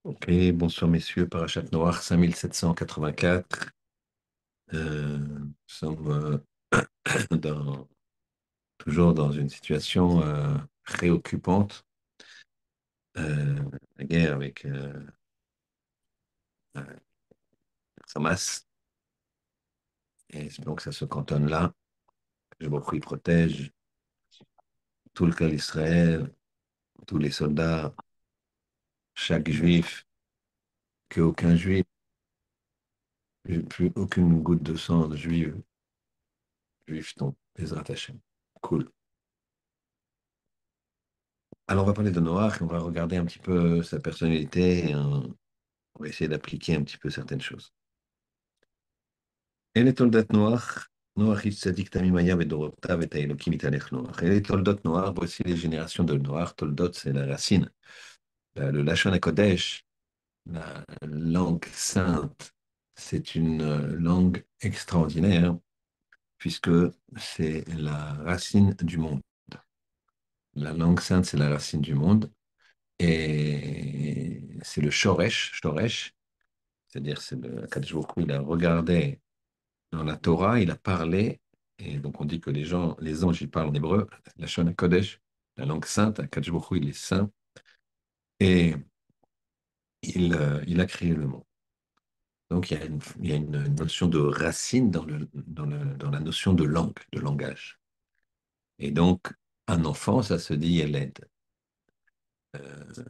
Ok, bonsoir messieurs, Parachat Noir 5784. Nous sommes toujours dans une situation préoccupante, la guerre avec Hamas. Et espérons que ça se cantonne là. Que il protège tout le cas d'Israël, tous les soldats, chaque juif, qu'aucun juif, plus aucune goutte de sang de juif tombe. Bezrat Hashem. Cool. Alors on va parler de Noach, et on va regarder un petit peu sa personnalité. On va essayer d'appliquer un petit peu certaines choses. Et les Toldot Noach, Noach ish tzadik tamim haya bedorotav et haElokim italech Noach. Et les Toldot Noach, voici les générations de Noach. Toldot, c'est la racine. Le Lashon HaKodesh, la langue sainte, c'est une langue extraordinaire, puisque c'est la racine du monde. La langue sainte, c'est la racine du monde. Et c'est le Shoresh, c'est-à-dire c'est le Kadosh Baruch Hu, il a regardé dans la Torah, il a parlé, et donc on dit que les anges, ils parlent en hébreu, la Shona Kodesh, la langue sainte, Kadosh Baruch Hu, il est saint, et il a créé le monde. Donc il y a une notion de racine dans la notion de langue, de langage. Et donc, un enfant, ça se dit Yeled. Euh,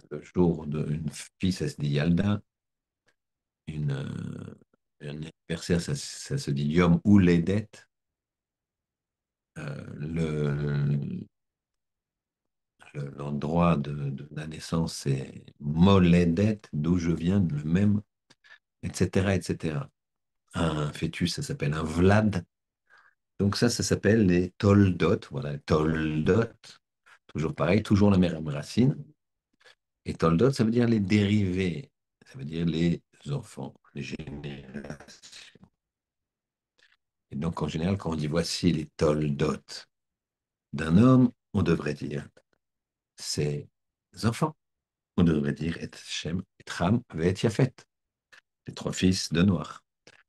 le jour d'une fille, ça se dit Yalda. Un anniversaire, ça se dit Yom Ouledet. Le, l'endroit de la naissance, c'est Moledet, d'où je viens, le même, etc., etc. Un fœtus, ça s'appelle un Vlad. Donc ça s'appelle les Toldot. Voilà, Toldot. Toujours pareil, toujours la même racine. Et Toldot, ça veut dire les dérivés. Ça veut dire les enfants, les générations. Et donc, en général, quand on dit voici les Toldot d'un homme, on devrait dire ses enfants. On devrait dire Et Shem, Et Ram, et Yafet, les trois fils de Noach.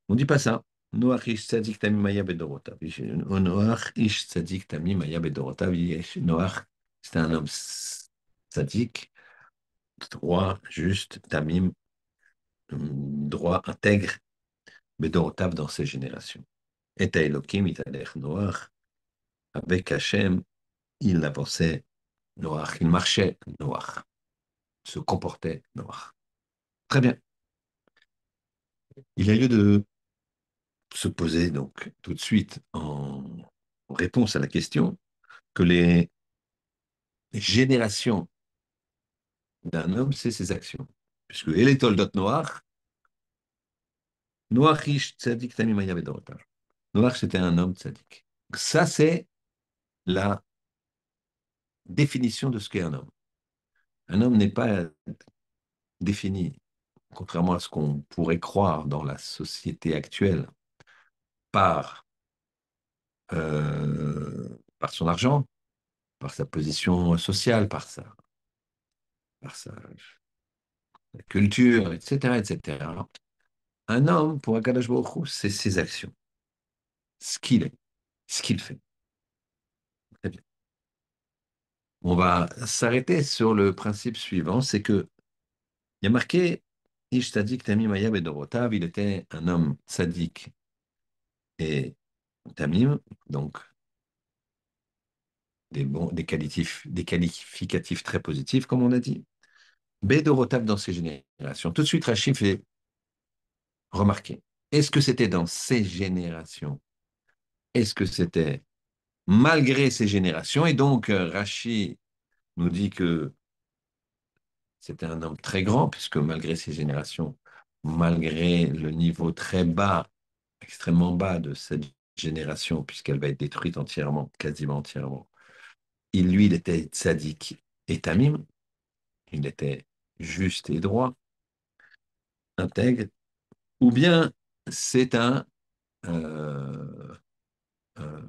On ne dit pas ça. Noach ish tzadik tamim maya bedorotav. Noach ish tzadik tamim maya bedorotav. Noach, c'était un homme tzadik, droit, juste, tamim, droit, intègre, bedorotav dans ses générations. Et Elohim, italech Noach, avec Hachem, il avançait Noach, il marchait Noach, se comportait Noach. Très bien. Il a lieu de se poser donc tout de suite en réponse à la question que les générations d'un homme, c'est ses actions. Puisque les toldot Noach, Noach ish tzadik tamimaya bedorotav. Noach, c'était un homme tzadik. Ça, c'est la définition de ce qu'est un homme. Un homme n'est pas défini, contrairement à ce qu'on pourrait croire dans la société actuelle, par, par son argent, par sa position sociale, par sa culture, etc., etc. Un homme, pour Akadosh Baruch Hu, c'est ses actions, ce qu'il est, ce qu'il fait. Très bien. On va s'arrêter sur le principe suivant, c'est que il y a marqué Ish Tzadik Tamim Aya Bedorotav, il était un homme sadique et tamim, donc des qualificatifs très positifs, comme on a dit. Bedorotav dans ses générations. Tout de suite, Rachid fait remarquer. Est-ce que c'était dans ses générations? Est-ce que c'était malgré ses générations? Et donc, Rachid nous dit que c'était un homme très grand, puisque malgré ses générations, malgré le niveau très bas, extrêmement bas de cette génération, puisqu'elle va être détruite entièrement, quasiment entièrement, il était tzaddik et tamim, il était juste et droit, intègre, ou bien c'est euh, un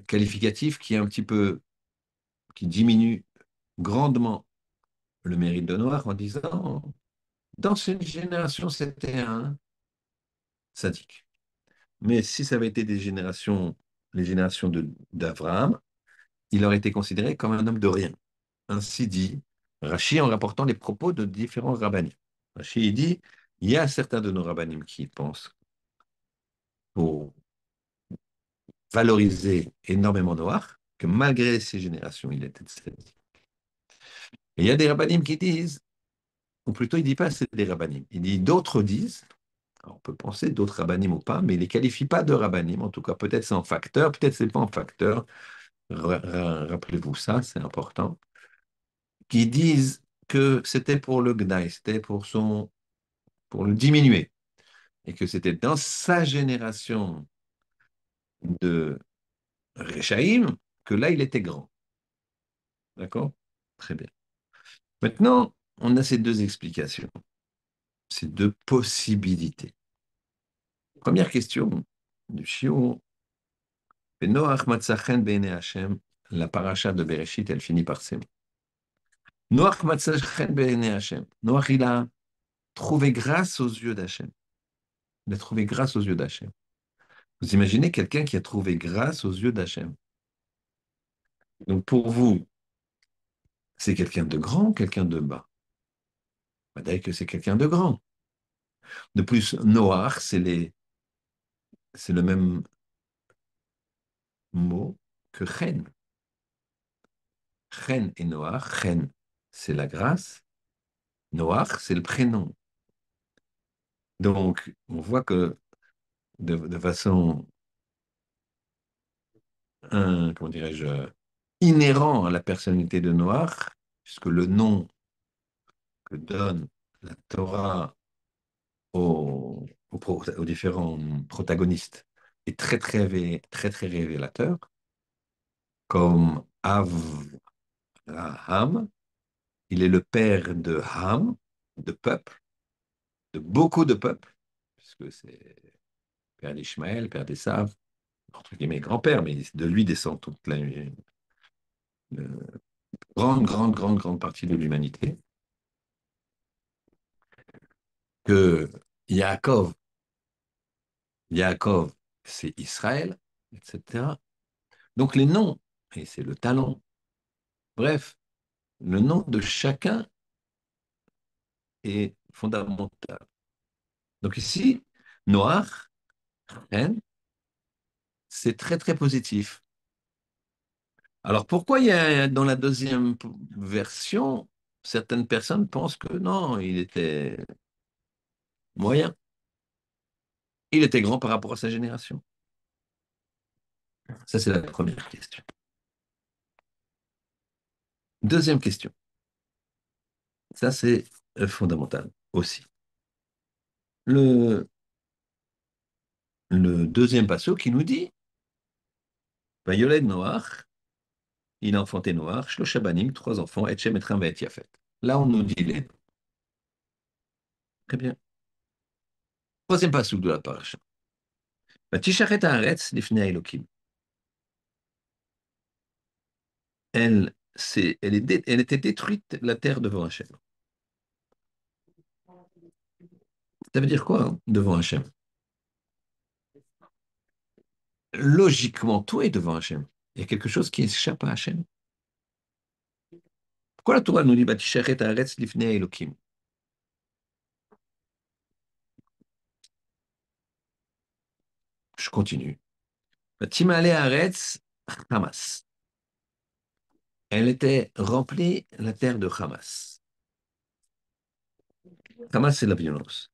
qualificatif qui est un petit peu, qui diminue grandement le mérite de Noir en disant Dans cette génération, c'était un sadique. Mais si ça avait été des générations, les générations d'Abraham, il aurait été considéré comme un homme de rien. Ainsi dit Rachi en rapportant les propos de différents rabbinim. Rachi il dit, il y a certains de nos rabbinim qui pensent pour valoriser énormément Noach, que malgré ces générations, il était sadique. Et il y a des rabbinim qui disent, ou plutôt il ne dit pas c'est des rabbinim, il dit d'autres disent, alors on peut penser d'autres rabbinim ou pas, mais il ne les qualifie pas de rabbinim, en tout cas peut-être c'est en facteur, peut-être c'est pas en facteur, rappelez-vous ça, c'est important, qui disent que c'était pour le Gnaï, c'était pour le diminuer, et que c'était dans sa génération de Réchaïm que là il était grand. D'accord? Très bien. Maintenant, on a ces deux explications, ces deux possibilités. Première question du Shiur, Noach matzachen be'enei Hashem, la paracha de Bereshit, elle finit par ces mots. Noach matzachen be'enei Hashem. Noach, il a trouvé grâce aux yeux d'Hachem. Il a trouvé grâce aux yeux d'Hachem. Vous imaginez quelqu'un qui a trouvé grâce aux yeux d'Hachem. Donc pour vous, c'est quelqu'un de grand ou quelqu'un de bas? Bah, d'ailleurs que c'est quelqu'un de grand. De plus, Noach, c'est le même mot que Chen. Chen et Noach. Chen, c'est la grâce. Noach, c'est le prénom. Donc, on voit que de façon, comment dirais-je, inhérent à la personnalité de Noach, puisque le nom que donne la Torah aux différents protagonistes est très, très révélateur, comme Avraham, il est le père de Ham, de peuple, de beaucoup de peuples, puisque c'est père d'Ishmaël, père d'Esav, entre guillemets grand-père, mais de lui descend toute la grande partie de l'humanité, que Yaakov, Yaakov, c'est Israël, etc. Donc les noms, et c'est le talent, bref, le nom de chacun est fondamental. Donc ici, Noach, Ren, c'est très très positif. Alors pourquoi il y a dans la deuxième version, certaines personnes pensent que non, il était moyen, il était grand par rapport à sa génération. Ça, c'est la première question. Deuxième question. Ça, c'est fondamental aussi. Le, le deuxième passage qui nous dit, Vayoled Noach, il a enfanté Noach, Shlosh Banim, trois enfants, et Shem, et Ram, et Yafet. Là, on nous dit les. Très bien. Troisième passage de la paracha. Vatisharet haaretz lifnei Elokim. Elle était détruite, la terre devant Hachem. Ça veut dire quoi, hein, devant Hachem? Logiquement, tout est devant Hachem. Il y a quelque chose qui échappe à Hachem. Pourquoi la Torah nous dit Vatisharet haaretz lifnei Elokim? Je continue. Vatimale haaretz Hamas. Elle était remplie, la terre de Hamas. Hamas, c'est la violence.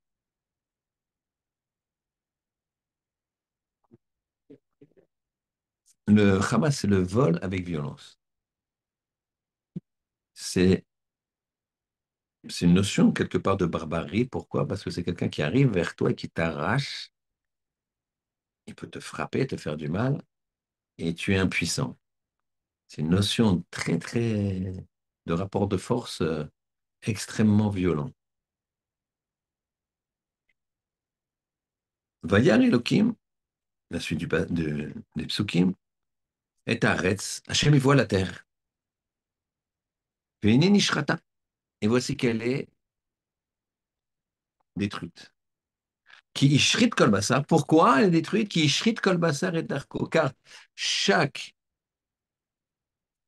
Le Hamas, c'est le vol avec violence. C'est c'est une notion quelque part de barbarie. Pourquoi? Parce que c'est quelqu'un qui arrive vers toi et qui t'arrache. Il peut te frapper, te faire du mal, et tu es impuissant. C'est une notion très, très de rapport de force extrêmement violent. Vayar Elohim, la suite des psukim, est Aretz. Hachem, il voit la terre. Veine nishrata. Et voici qu'elle est détruite. Qui ishrit kol basar. Pourquoi elle est détruite? Qui ishrit kol basar et darko. Car chaque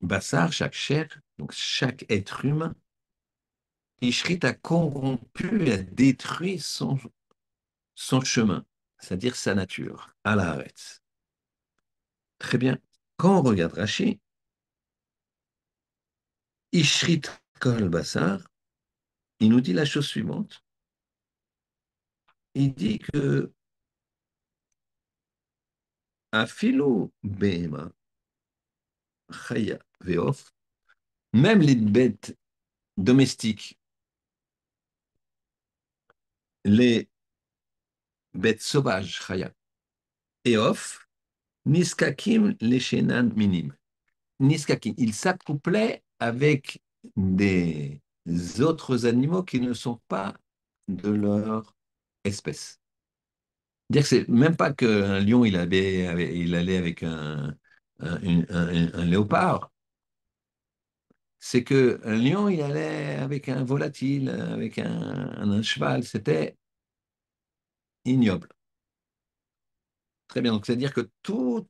basar, chaque chair, donc chaque être humain, ishrit a corrompu, a détruit son chemin, c'est-à-dire sa nature, à la haaretz. Très bien. Quand on regarde Rashi, ishrit kol basar, il nous dit la chose suivante. Il dit que Afilo Behema, Chaya Veof, même les bêtes domestiques, les bêtes sauvages, Chaya et Off, Niskakim Leshenan Minim. Niskakim, ils s'accouplaient avec des autres animaux qui ne sont pas de leur espèce. Dire que c'est même pas qu'un lion il allait avec un léopard, c'est que un lion il allait avec un volatile, avec un cheval, c'était ignoble. Très bien, donc c'est-à-dire que tout.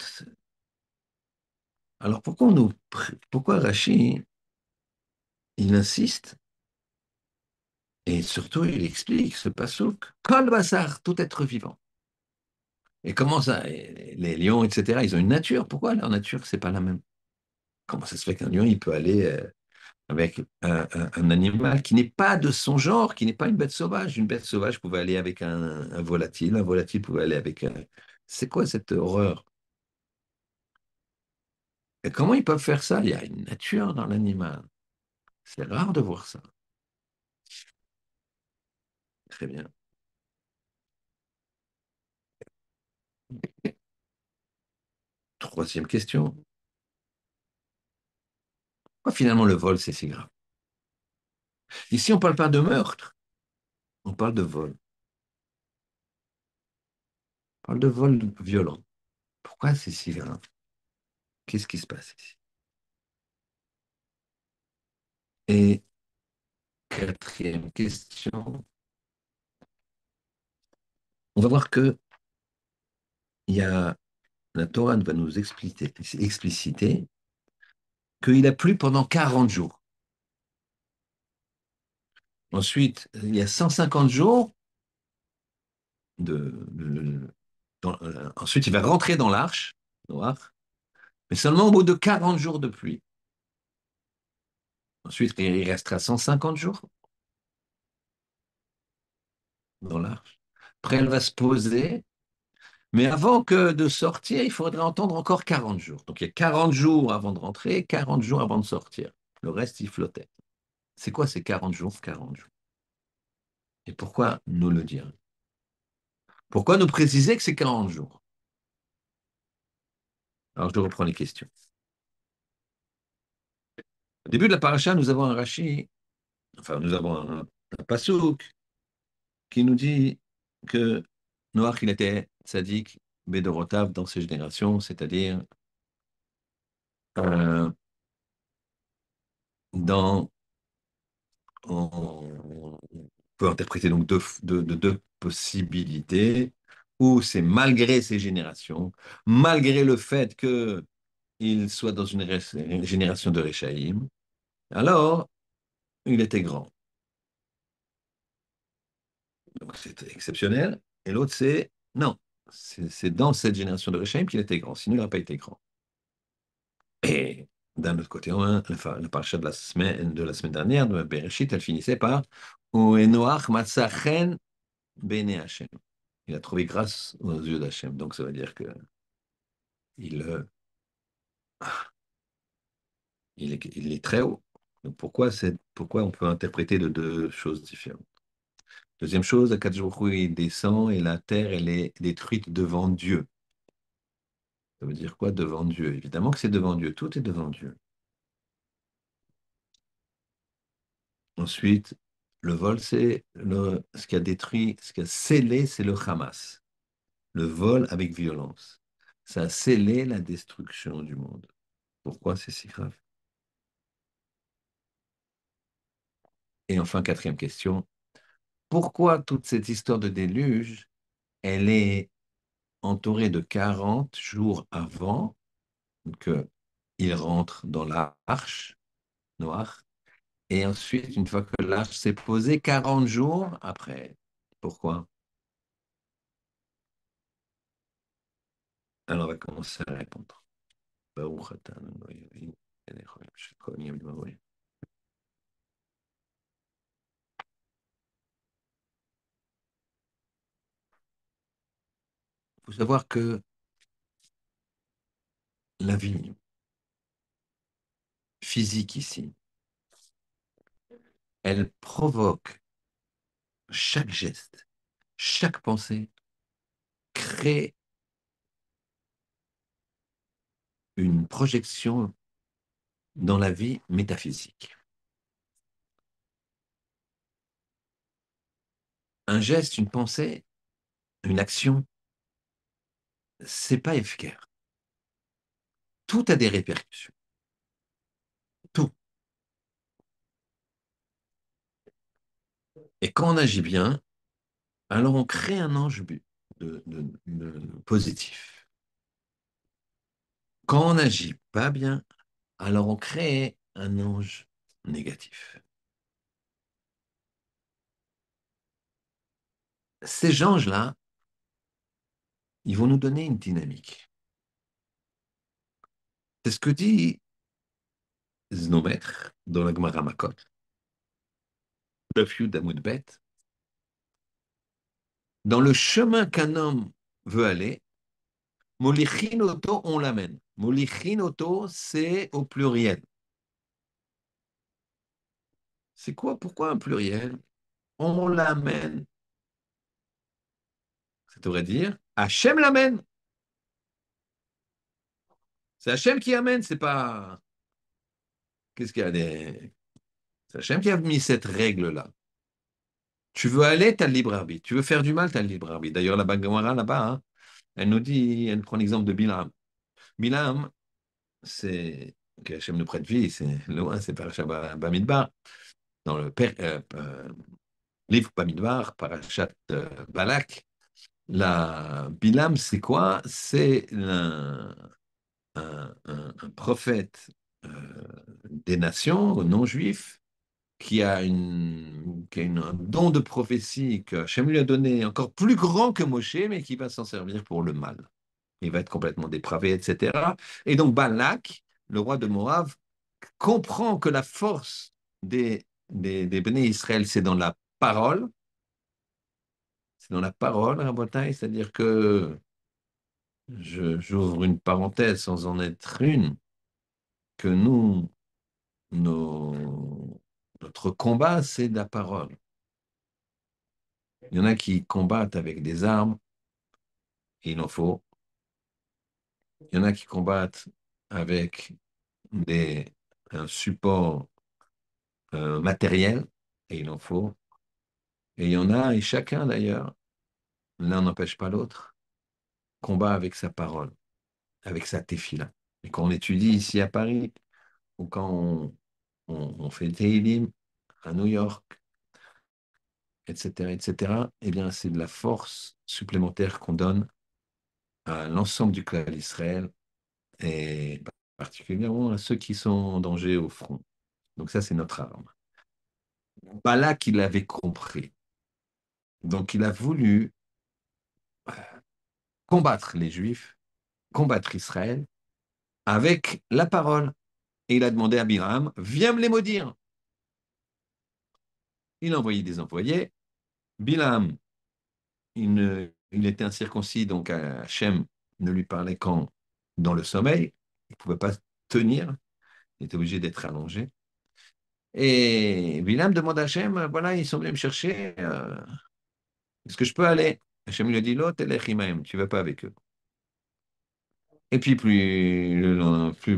Alors pourquoi Rachid, il insiste et surtout il explique ce passouk, Kol Basar, tout être vivant. Et comment ça, les lions, etc., ils ont une nature. Pourquoi leur nature, c'est pas la même? Comment ça se fait qu'un lion, il peut aller avec un animal qui n'est pas de son genre, qui n'est pas une bête sauvage? Une bête sauvage pouvait aller avec un volatile pouvait aller avec un. C'est quoi cette horreur? Et comment ils peuvent faire ça? Il y a une nature dans l'animal. C'est rare de voir ça. Très bien. Troisième question. Pourquoi finalement le vol, c'est si grave? Ici, on ne parle pas de meurtre, on parle de vol. On parle de vol violent. Pourquoi c'est si grave? Qu'est-ce qui se passe ici? Et quatrième question. On va voir que il y a, la Torah va nous expliciter qu'il a plu pendant 40 jours. Ensuite, il y a 150 jours ensuite, il va rentrer dans l'arche noire, mais seulement au bout de 40 jours de pluie. Ensuite, il restera 150 jours dans l'arche. Après, elle va se poser, mais avant que de sortir, il faudrait entendre encore 40 jours. Donc, il y a 40 jours avant de rentrer, 40 jours avant de sortir. Le reste, il flottait. C'est quoi ces 40 jours? 40 jours. Et pourquoi nous le dire? Pourquoi nous préciser que c'est 40 jours? Alors, je reprends les questions. Au début de la paracha, nous avons un Rashi, enfin, nous avons un Passouk qui nous dit que Noach, il était tzaddik, Bédorotav dans ses générations, c'est-à-dire euh, dans, on peut interpréter donc deux possibilités, où c'est malgré ses générations, malgré le fait qu'il soit dans une génération de Réchaïm, alors il était grand. Donc c'est exceptionnel. Et l'autre, c'est non, c'est dans cette génération de Réchaïm qu'il était grand, sinon il n'aurait pas été grand. Et d'un autre côté, la paracha de la semaine dernière, de Bereshit, elle finissait par Noach matzachen bene Hashem. Il a trouvé grâce aux yeux d'Hachem. Donc ça veut dire que il, euh, il est très haut. Donc pourquoi on peut interpréter de deux choses différentes? Deuxième chose, Akadosh Baruch Hu, il descend et la terre, elle est détruite devant Dieu. Ça veut dire quoi devant Dieu? Évidemment que c'est devant Dieu. Tout est devant Dieu. Ensuite, le vol, ce qui a détruit, ce qui a scellé, c'est le Hamas. Le vol avec violence. Ça a scellé la destruction du monde. Pourquoi c'est si grave? Et enfin, quatrième question. Pourquoi toute cette histoire de déluge, elle est entourée de 40 jours avant que il rentre dans l'arche noire, et ensuite, une fois que l'arche s'est posée, 40 jours après. Pourquoi? Alors, on va commencer à répondre. Baruch atah Adonai Eloheinu melech haolam shel yom v'yom. Il faut savoir que la vie physique ici, elle provoque chaque geste, chaque pensée, crée une projection dans la vie métaphysique. Un geste, une pensée, une action, c'est pas efficace. Tout a des répercussions. Tout. Et quand on agit bien, alors on crée un ange positif. Quand on agit pas bien, alors on crée un ange négatif. Ces anges-là, ils vont nous donner une dynamique. C'est ce que dit Znometr dans la Gemara Makot, Daf Yud Amud Bet. Dans le chemin qu'un homme veut aller, Molichin auto, on l'amène. Molichin auto, c'est au pluriel. C'est quoi? Pourquoi un pluriel? On l'amène. Ça devrait dire Hachem l'amène. C'est Hachem qui amène, c'est pas. Qu'est-ce qu'il y a des. C'est Hachem qui a mis cette règle-là. Tu veux aller, tu as le libre arbitre. Tu veux faire du mal, tu as le libre arbitre. D'ailleurs, la Gemara là-bas, hein, elle nous dit, elle prend l'exemple de Bilam. Bilam, c'est que Hachem nous prête vie, c'est loin, c'est Parashat Bamidbar, dans le livre Bamidbar, Parashat Balak. La Bilam, c'est quoi? C'est un prophète euh, des nations, non-juifs, qui a un don de prophétie que Hachem lui a donné encore plus grand que Moshe, mais qui va s'en servir pour le mal. Il va être complètement dépravé, etc. Et donc Balak, le roi de Moab, comprend que la force des béné Israël, c'est dans la parole. C'est dans la parole, Rabotai, c'est-à-dire que j'ouvre une parenthèse sans en être une, que nous, notre combat, c'est de la parole. Il y en a qui combattent avec des armes, et il en faut. Il y en a qui combattent avec un support matériel, et il en faut. Et il y en a, et chacun d'ailleurs, l'un n'empêche pas l'autre, combat avec sa parole, avec sa tefila. Et quand on étudie ici à Paris, ou quand on fait Teilim à New York, etc., eh bien, c'est de la force supplémentaire qu'on donne à l'ensemble du clan d'Israël et particulièrement à ceux qui sont en danger au front. Donc ça, c'est notre arme. Balak, il avait compris. Donc il a voulu combattre les Juifs, combattre Israël avec la parole. Et il a demandé à Biram, viens me les maudire. Il a envoyé des envoyés. Bilam, il était incirconcis, donc Hachem ne lui parlait qu'en dans le sommeil. Il ne pouvait pas tenir, il était obligé d'être allongé. Et Bilam demande à Hachem, voilà, ils sont venus me chercher, est-ce que je peux aller? Hachem lui a dit, l'autre, tu ne vas pas avec eux. Et puis,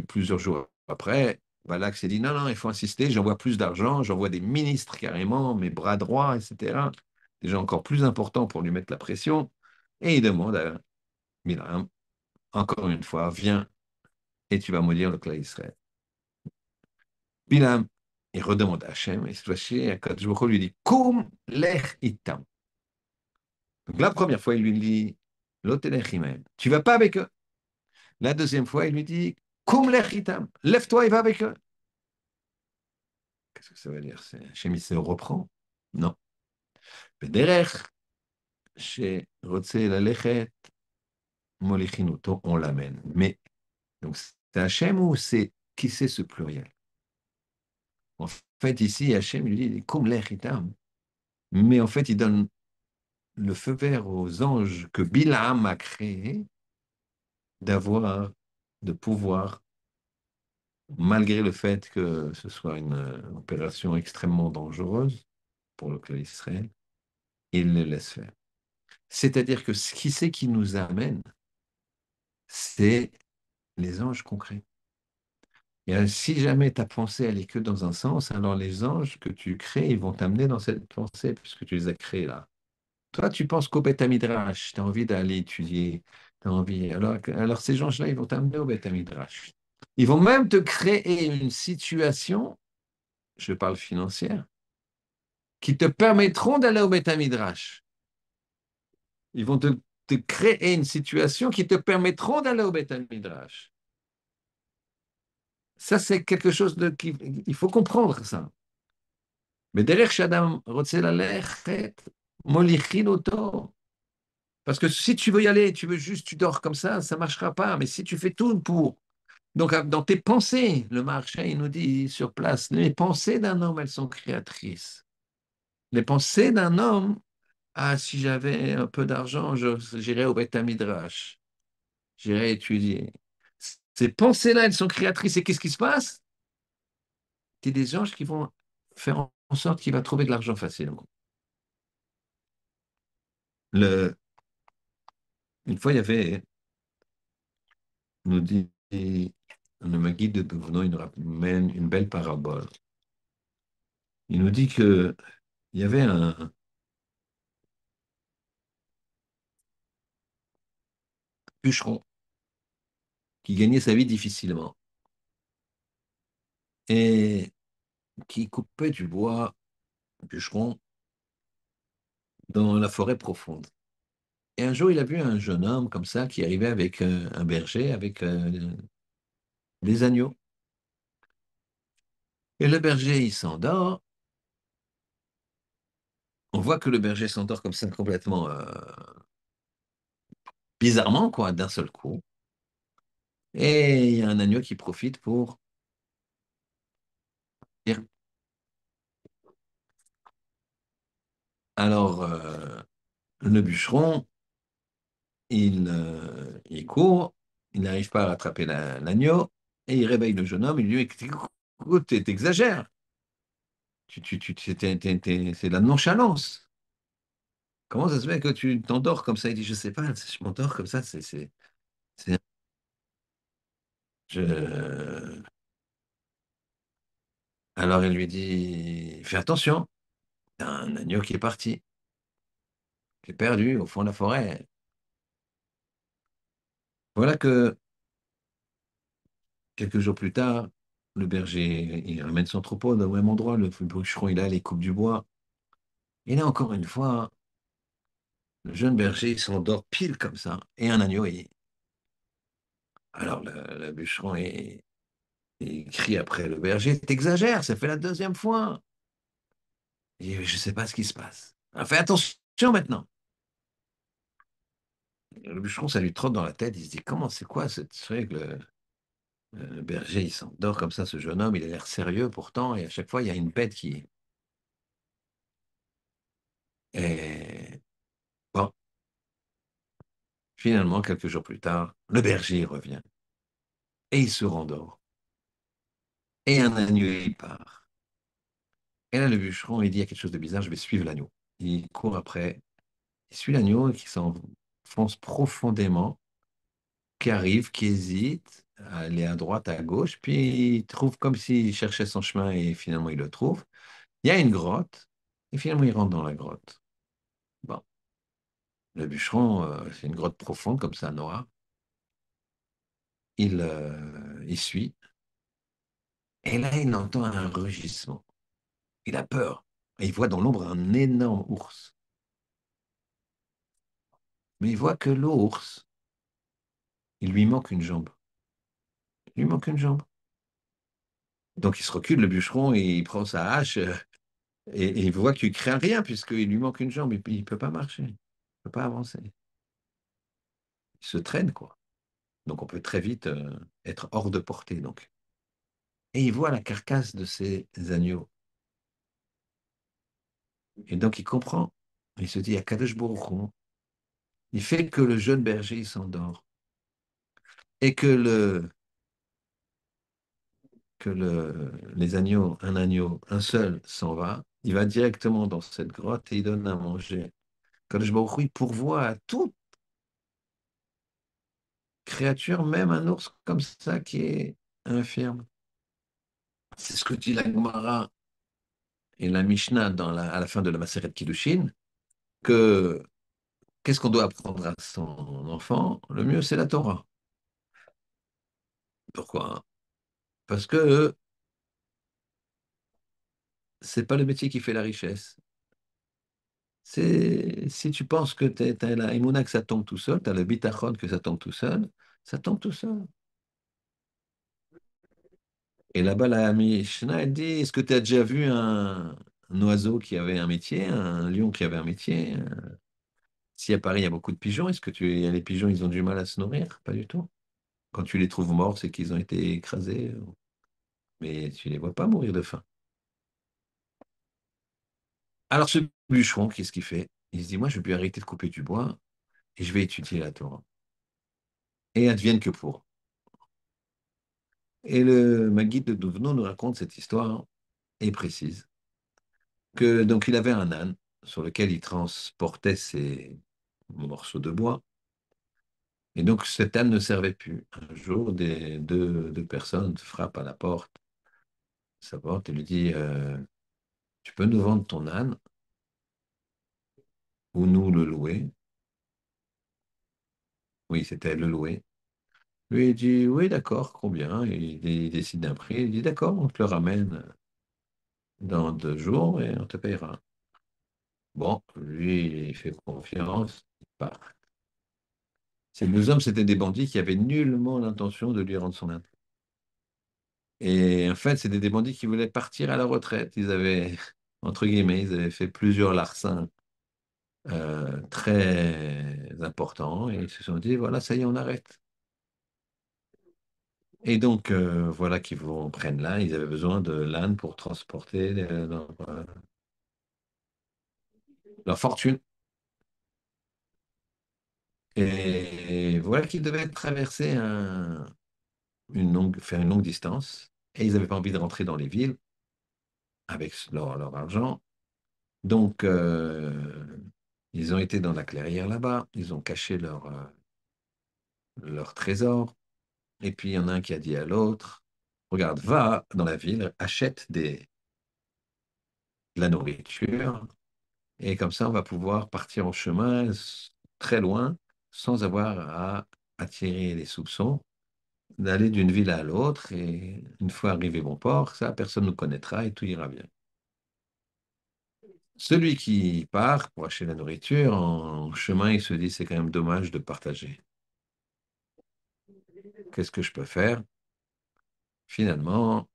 plusieurs jours après, Balak s'est dit, non, non, il faut insister, j'envoie plus d'argent, j'envoie des ministres carrément, mes bras droits, etc. Des gens encore plus importants pour lui mettre la pression. Et il demande à Bilam, encore une fois, viens et tu vas maudire le clan Israël. Bilam, Il redemande à Hachem, et cette fois-ci, Akadosh Baruch Hu lui dit, Koum lech itam. Donc la première fois, il lui dit, Lotelech imahem. Tu vas pas avec eux. La deuxième fois, il lui dit, Koum lech itam. Lève-toi et va avec eux. Qu'est-ce que ça veut dire? Hachem, il se reprend? Non. Derech, chez Rotse la lechet, Molichinuto, on l'amène. Mais, donc, c'est Hachem ou c'est, qui c'est ce pluriel? En fait, ici, Hachem lui dit, Koum lech itam. Mais en fait, il donne le feu vert aux anges que Bilam a créés d'avoir, de pouvoir, malgré le fait que ce soit une opération extrêmement dangereuse pour le clan d'Israël, il le laisse faire. C'est-à-dire que ce qui c'est qui nous amène, c'est les anges concrets. Et si jamais ta pensée elle est que dans un sens, alors les anges que tu crées, ils vont t'amener dans cette pensée puisque tu les as créés là. Toi, tu penses qu'au Beth Midrash, tu as envie d'aller étudier, tu as envie. Alors ces gens-là, ils vont t'amener au Beth Midrash. Ils vont même te créer une situation, je parle financière, qui te permettront d'aller au Beth Midrash. Ils vont te créer une situation qui te permettront d'aller au Beth Midrash. Ça, c'est quelque chose il faut comprendre ça. Mais derrière Shadam Rotzelalech, Molichin Oto. Parce que si tu veux y aller, tu veux juste, tu dors comme ça ne marchera pas. Mais si tu fais tout pour. Donc, dans tes pensées, le marché, il nous dit sur place, les pensées d'un homme, elles sont créatrices. Les pensées d'un homme, ah, si j'avais un peu d'argent, j'irais au Beth Midrash, j'irais étudier. Ces pensées-là, elles sont créatrices. Et qu'est-ce qui se passe? C'est des anges qui vont faire en sorte qu'il va trouver de l'argent facilement. Le, une fois, il y avait, nous dit, le Maguide de Dovno, il nous ramène une belle parabole. Il nous dit que il y avait un bûcheron qui gagnait sa vie difficilement et qui coupait du bois, bûcheron, dans la forêt profonde. Et un jour, il a vu un jeune homme comme ça qui arrivait avec un berger, avec des agneaux. Et le berger, il s'endort. On voit que le berger s'endort comme ça complètement bizarrement, quoi, d'un seul coup. Et il y a un agneau qui profite pour dire. Alors, le bûcheron, il court, il n'arrive pas à rattraper l'agneau, et il réveille le jeune homme, il lui dit, écoute, t'exagères, c'est de la nonchalance. Comment ça se fait que tu t'endors comme ça? Il dit, je sais pas, je m'endors comme ça, c'est- je... Alors il lui dit, fais attention, t'as un agneau qui est parti, qui est perdu au fond de la forêt. Voilà que quelques jours plus tard, le berger, il ramène son troupeau au même endroit, le bûcheron, il a les coupes du bois. Et là, encore une fois, le jeune berger il s'endort pile comme ça, et un agneau, alors le bûcheron, il crie après le berger, t'exagères, ça fait la deuxième fois. Il dit, je ne sais pas ce qui se passe. Ah, fais attention maintenant. Le bûcheron, ça lui trotte dans la tête, il se dit, comment, c'est quoi cette règle? Le berger, il s'endort comme ça, ce jeune homme, il a l'air sérieux pourtant, et à chaque fois, il y a une bête qui... Et bon, finalement, quelques jours plus tard, le berger il revient, et il se rendort, et un agneau, il part. Et là, le bûcheron, il dit, il y a quelque chose de bizarre, je vais suivre l'agneau. Il court après, il suit l'agneau qui s'enfonce profondément, qui arrive, qui hésite, à aller à droite, à gauche, puis il trouve comme s'il cherchait son chemin et finalement il le trouve. Il y a une grotte, et finalement il rentre dans la grotte. Bon, le bûcheron, c'est une grotte profonde comme ça, noire. Il suit, Et là, il entend un rugissement. Il a peur. Et il voit dans l'ombre un énorme ours. Mais il voit que l'ours, il lui manque une jambe. Il lui manque une jambe. Donc il se recule, le bûcheron, et il prend sa hache et il voit qu'il craint rien puisqu'il lui manque une jambe. Il ne peut pas marcher. Il ne peut pas avancer. Il se traîne, quoi. Donc on peut très vite être hors de portée. Donc. Et il voit la carcasse de ces agneaux. Et donc il comprend. Il se dit, Akadosh Baruch Hu, il fait que le jeune berger il s'endort. Et les agneaux, un agneau, un seul s'en va. Il va directement dans cette grotte et il donne à manger. Kadosh Baruch Hu, il pourvoit à toute créature, même un ours comme ça qui est infirme. C'est ce que dit la Gemara et la Mishnah à la fin de la Maseret Kiddushin, que qu'est-ce qu'on doit apprendre à son enfant? Le mieux, c'est la Torah. Pourquoi? Parce que c'est pas le métier qui fait la richesse. C'est si tu penses que tu as la émouna que ça tombe tout seul, tu as le bitachon que ça tombe tout seul, ça tombe tout seul. Et là-bas, la Mishnah, elle dit, est-ce que tu as déjà vu un oiseau qui avait un métier, un lion qui avait un métier? Si à Paris, il y a beaucoup de pigeons, est-ce que les pigeons, ils ont du mal à se nourrir? Pas du tout. Quand tu les trouves morts, c'est qu'ils ont été écrasés, mais tu les vois pas mourir de faim. Alors ce bûcheron, qu'est-ce qu'il fait? Il se dit, moi, je vais plus arrêter de couper du bois et je vais étudier la Torah. Et advienne que pour. Et le Maguide de Douvno nous raconte cette histoire et précise que donc il avait un âne sur lequel il transportait ses morceaux de bois. Et donc cet âne ne servait plus. Un jour, deux personnes frappent à la porte, sa porte, et lui dit tu peux nous vendre ton âne ou nous le louer? Oui, c'était le louer. Lui, il dit oui, d'accord, combien? Il décide d'un prix. Il dit d'accord, on te le ramène dans 2 jours et on te payera. Bon, lui, il fait confiance. Il part. Ces deux hommes, c'était des bandits qui avaient nullement l'intention de lui rendre son âne. Et en fait, c'était des bandits qui voulaient partir à la retraite. Ils avaient, entre guillemets, ils avaient fait plusieurs larcins très importants et ils se sont dit, voilà, ça y est, on arrête. Et donc, voilà qu'ils vont prennent l'âne. Ils avaient besoin de l'âne pour transporter leur fortune. Et voilà qu'ils devaient traverser faire une longue distance. Et ils n'avaient pas envie de rentrer dans les villes avec leur argent. Donc, ils ont été dans la clairière là-bas, ils ont caché leur trésor, et puis il y en a un qui a dit à l'autre, regarde, va dans la ville, achète de la nourriture, et comme ça, on va pouvoir partir en chemin très loin, sans avoir à attirer les soupçons, d'aller d'une ville à l'autre, et une fois arrivé bon port, ça, personne ne nous connaîtra et tout ira bien. Celui qui part pour acheter la nourriture, en chemin, il se dit, c'est quand même dommage de partager. Qu'est-ce que je peux faire? Finalement,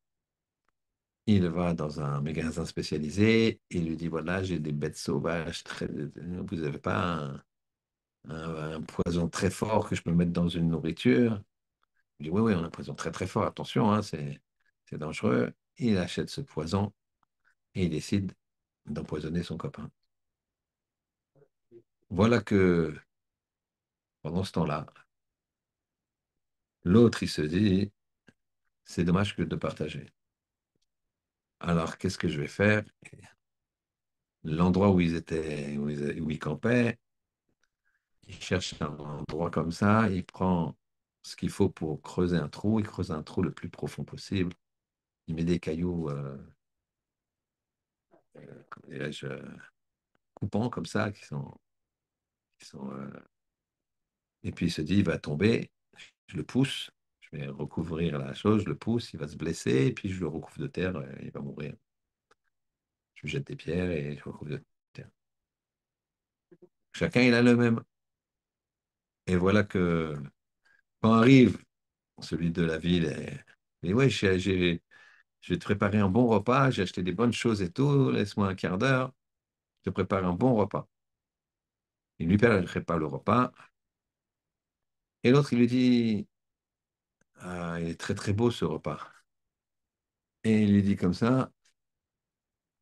il va dans un magasin spécialisé, il lui dit, voilà, j'ai des bêtes sauvages, vous n'avez pas un poison très fort que je peux mettre dans une nourriture? Il dit, oui, oui, on a un poison très très fort, attention, hein, c'est dangereux. Il achète ce poison et il décide d'empoisonner son copain. Voilà que pendant ce temps-là, l'autre, il se dit, c'est dommage que de partager. Alors, qu'est-ce que je vais faire? L'endroit où ils étaient, où ils campaient, il cherche un endroit comme ça, il prend ce qu'il faut pour creuser un trou, il creuse un trou le plus profond possible, il met des cailloux, comment dirais-je, coupants comme ça, et puis il se dit, il va tomber, je le pousse, Je vais recouvrir la chose, je le pousse, il va se blesser, et puis je le recouvre de terre, il va mourir. Je lui jette des pierres et je le recouvre de terre. Chacun, il a le même. Et voilà que quand arrive celui de la ville, et ouais, je vais te préparer un bon repas, j'ai acheté des bonnes choses et tout, laisse-moi un quart d'heure, je te prépare un bon repas. Il lui prépare le repas, et l'autre, il lui dit, ah, il est très très beau ce repas. Et il lui dit comme ça,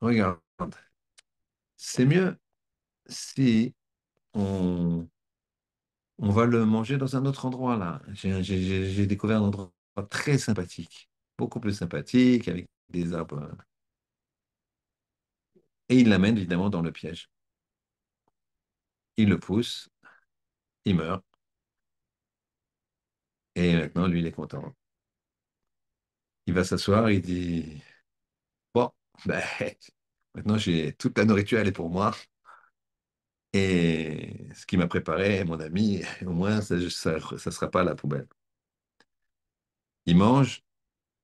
regarde, c'est mieux si on, on va le manger dans un autre endroit là. J'ai découvert un endroit très sympathique, beaucoup plus sympathique, avec des arbres. Et il l'amène évidemment dans le piège. Il le pousse, il meurt, et maintenant lui, il est content. Il va s'asseoir, il dit, bon, ben, maintenant j'ai toute la nourriture, elle est pour moi. Et ce qu'il m'a préparé, mon ami, au moins, ça sera pas à la poubelle. Il mange,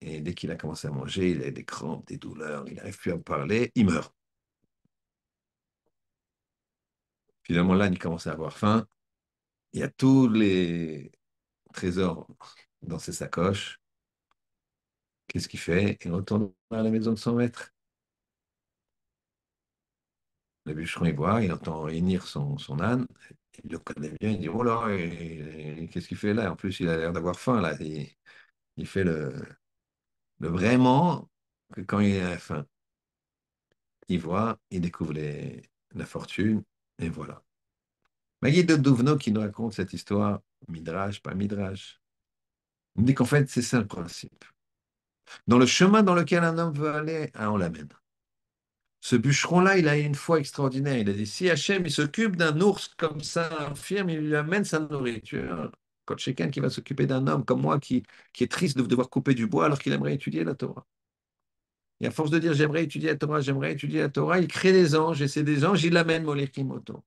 et dès qu'il a commencé à manger, il a des crampes, des douleurs, il n'arrive plus à parler, il meurt. Finalement, là, il commence à avoir faim. Il y a tous les trésors dans ses sacoches. Qu'est-ce qu'il fait? Il retourne à la maison de son maître. Le bûcheron, il voit, il entend hennir son âne. Il le connaît bien, il dit, oh là, qu'est-ce qu'il fait là? En plus, il a l'air d'avoir faim, là. Il fait le vraiment que quand il a faim. Il voit, il découvre la fortune, et voilà. Maggie de Duvno qui nous raconte cette histoire, Midrash, pas Midrash, il dit qu'en fait, c'est ça le principe. Dans le chemin dans lequel un homme veut aller, on l'amène. Ce bûcheron-là, il a une foi extraordinaire. Il a dit, si Hachem, il s'occupe d'un ours comme ça, infirme, il lui amène sa nourriture. Quand quelqu'un qui va s'occuper d'un homme comme moi, qui est triste de devoir couper du bois alors qu'il aimerait étudier la Torah. Et à force de dire, j'aimerais étudier la Torah, il crée des anges, et c'est des anges, il l'amène, Molechim Oto.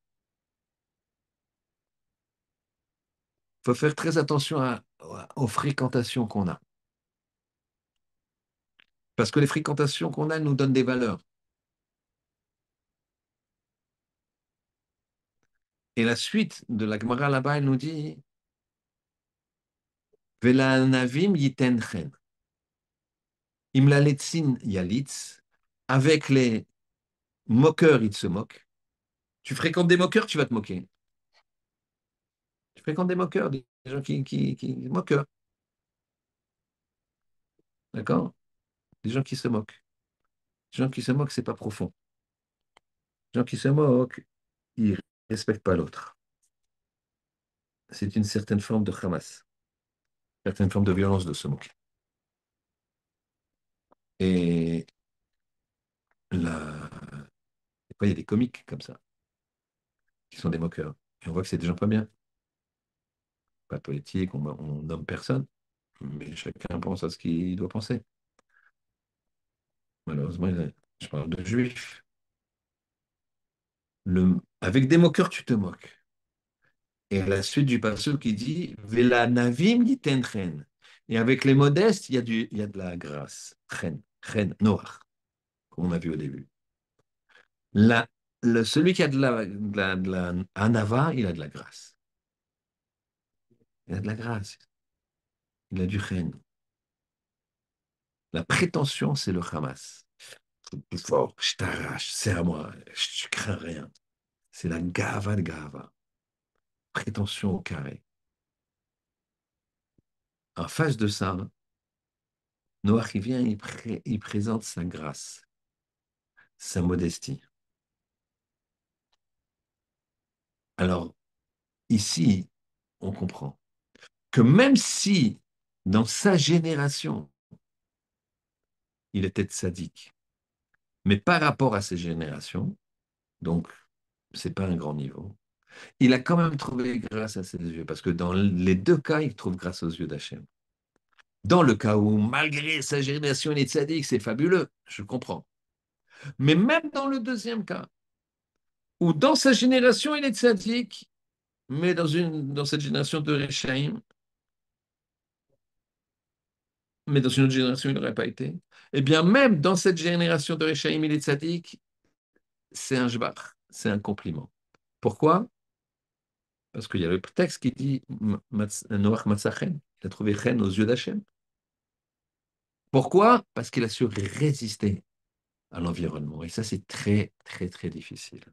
Il faut faire très attention aux fréquentations qu'on a. Parce que les fréquentations qu'on a nous donnent des valeurs. Et la suite de la Gemara là-bas, elle nous dit, Vela navim yiten chen. Imlaletzin yalitz. Avec les moqueurs, ils se moquent. Tu fréquentes des moqueurs, tu vas te moquer. Tu fréquentes des moqueurs, des gens moqueurs. D'accord? Des gens qui se moquent. Des gens qui se moquent, c'est pas profond. Des gens qui se moquent, ils respectent pas l'autre. C'est une certaine forme de Hamas, une certaine forme de violence de se moquer. Et là, il y a des comiques comme ça, qui sont des moqueurs. Et on voit que c'est des gens pas bien. Pas politique, on nomme personne, mais chacun pense à ce qu'il doit penser. Malheureusement, je parle de juifs. Avec des moqueurs, tu te moques. Et la suite du passage qui dit Vela navim yitenchen. Et avec les modestes, il y a de la grâce. Chen, noir, comme on a vu au début. La, celui qui a de la anava, il a de la grâce. Il a de la grâce. Il a du chen. La prétention, c'est le Hamas. Plus fort, je t'arrache, c'est à moi, je crains rien. C'est la gava de gava. Prétention au carré. En face de ça, Noah qui vient, il présente sa grâce, sa modestie. Alors, ici, on comprend que même si, dans sa génération, il était sadique, mais par rapport à ses générations, donc, c'est pas un grand niveau, il a quand même trouvé grâce à ses yeux, parce que dans les deux cas, il trouve grâce aux yeux d'Hachem. Dans le cas où, malgré sa génération, il est sadique, c'est fabuleux, je comprends. Mais même dans le deuxième cas, où dans sa génération, il est sadique, mais dans cette génération de Réchaïm, mais dans une autre génération, il n'aurait pas été. Eh bien, même dans cette génération de Réchaïm, il est tzaddik, c'est un jbar, c'est un compliment. Pourquoi? Parce qu'il y a le texte qui dit Noach Matzachen, il a trouvé Chen aux yeux d'Hachem. Pourquoi? Parce qu'il a su résister à l'environnement. Et ça, c'est très, très, très difficile.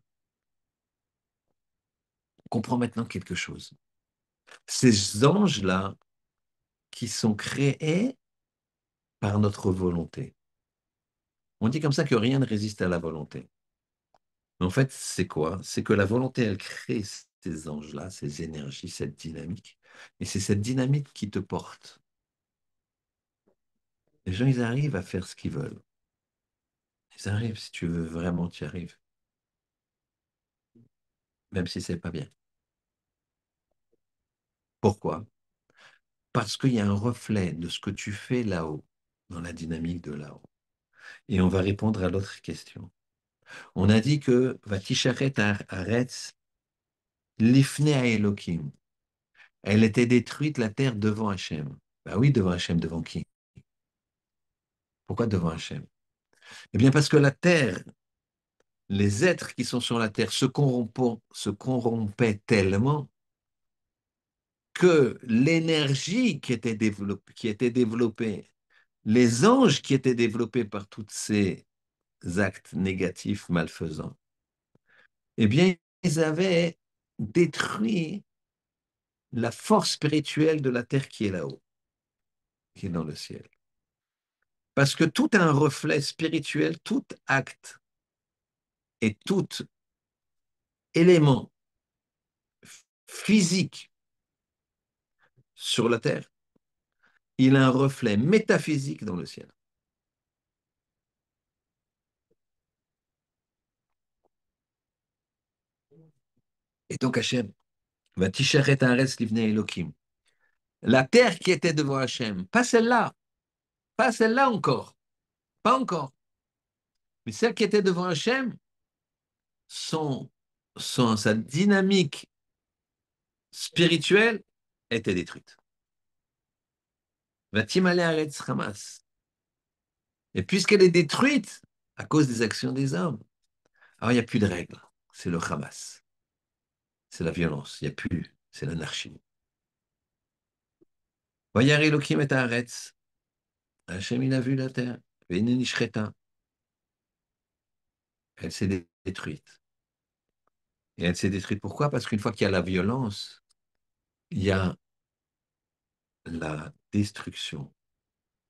On comprend maintenant quelque chose. Ces anges-là, qui sont créés par notre volonté. On dit comme ça que rien ne résiste à la volonté. Mais en fait, c'est quoi? C'est que la volonté, elle crée ces anges-là, ces énergies, cette dynamique. Et c'est cette dynamique qui te porte. Les gens, ils arrivent à faire ce qu'ils veulent. Ils arrivent, si tu veux vraiment, tu y arrives. Même si c'est pas bien. Pourquoi? Parce qu'il y a un reflet de ce que tu fais là-haut, dans la dynamique de là-haut. Et on va répondre à l'autre question. On a dit que Vatisharet Aretz Lifne à Elohim. Elle était détruite, la terre, devant Hachem. Ben oui, devant Hachem, devant qui? Pourquoi devant Hachem? Eh bien, parce que la terre, les êtres qui sont sur la terre se corrompaient tellement que l'énergie qui était développée, les anges qui étaient développés par tous ces actes négatifs, malfaisants, eh bien, ils avaient détruit la force spirituelle de la terre qui est là-haut, qui est dans le ciel. Parce que tout un reflet spirituel, tout acte et tout élément physique sur la terre, il a un reflet métaphysique dans le ciel. Et donc Hachem va ticheret haaretz livnei Elohim. La terre qui était devant Hachem, pas celle-là encore, pas encore, mais celle qui était devant Hachem, sa dynamique spirituelle était détruite. Va timale haaretz Hamas. Et puisqu'elle est détruite à cause des actions des hommes, alors il n'y a plus de règles. C'est le Hamas. C'est la violence. Il n'y a plus. C'est l'anarchie. Vayar Elohim et Haaretz. Hachem, il a vu la terre. Ve'ineni elle s'est détruite. Et elle s'est détruite pourquoi? Parce qu'une fois qu'il y a la violence, il y a la destruction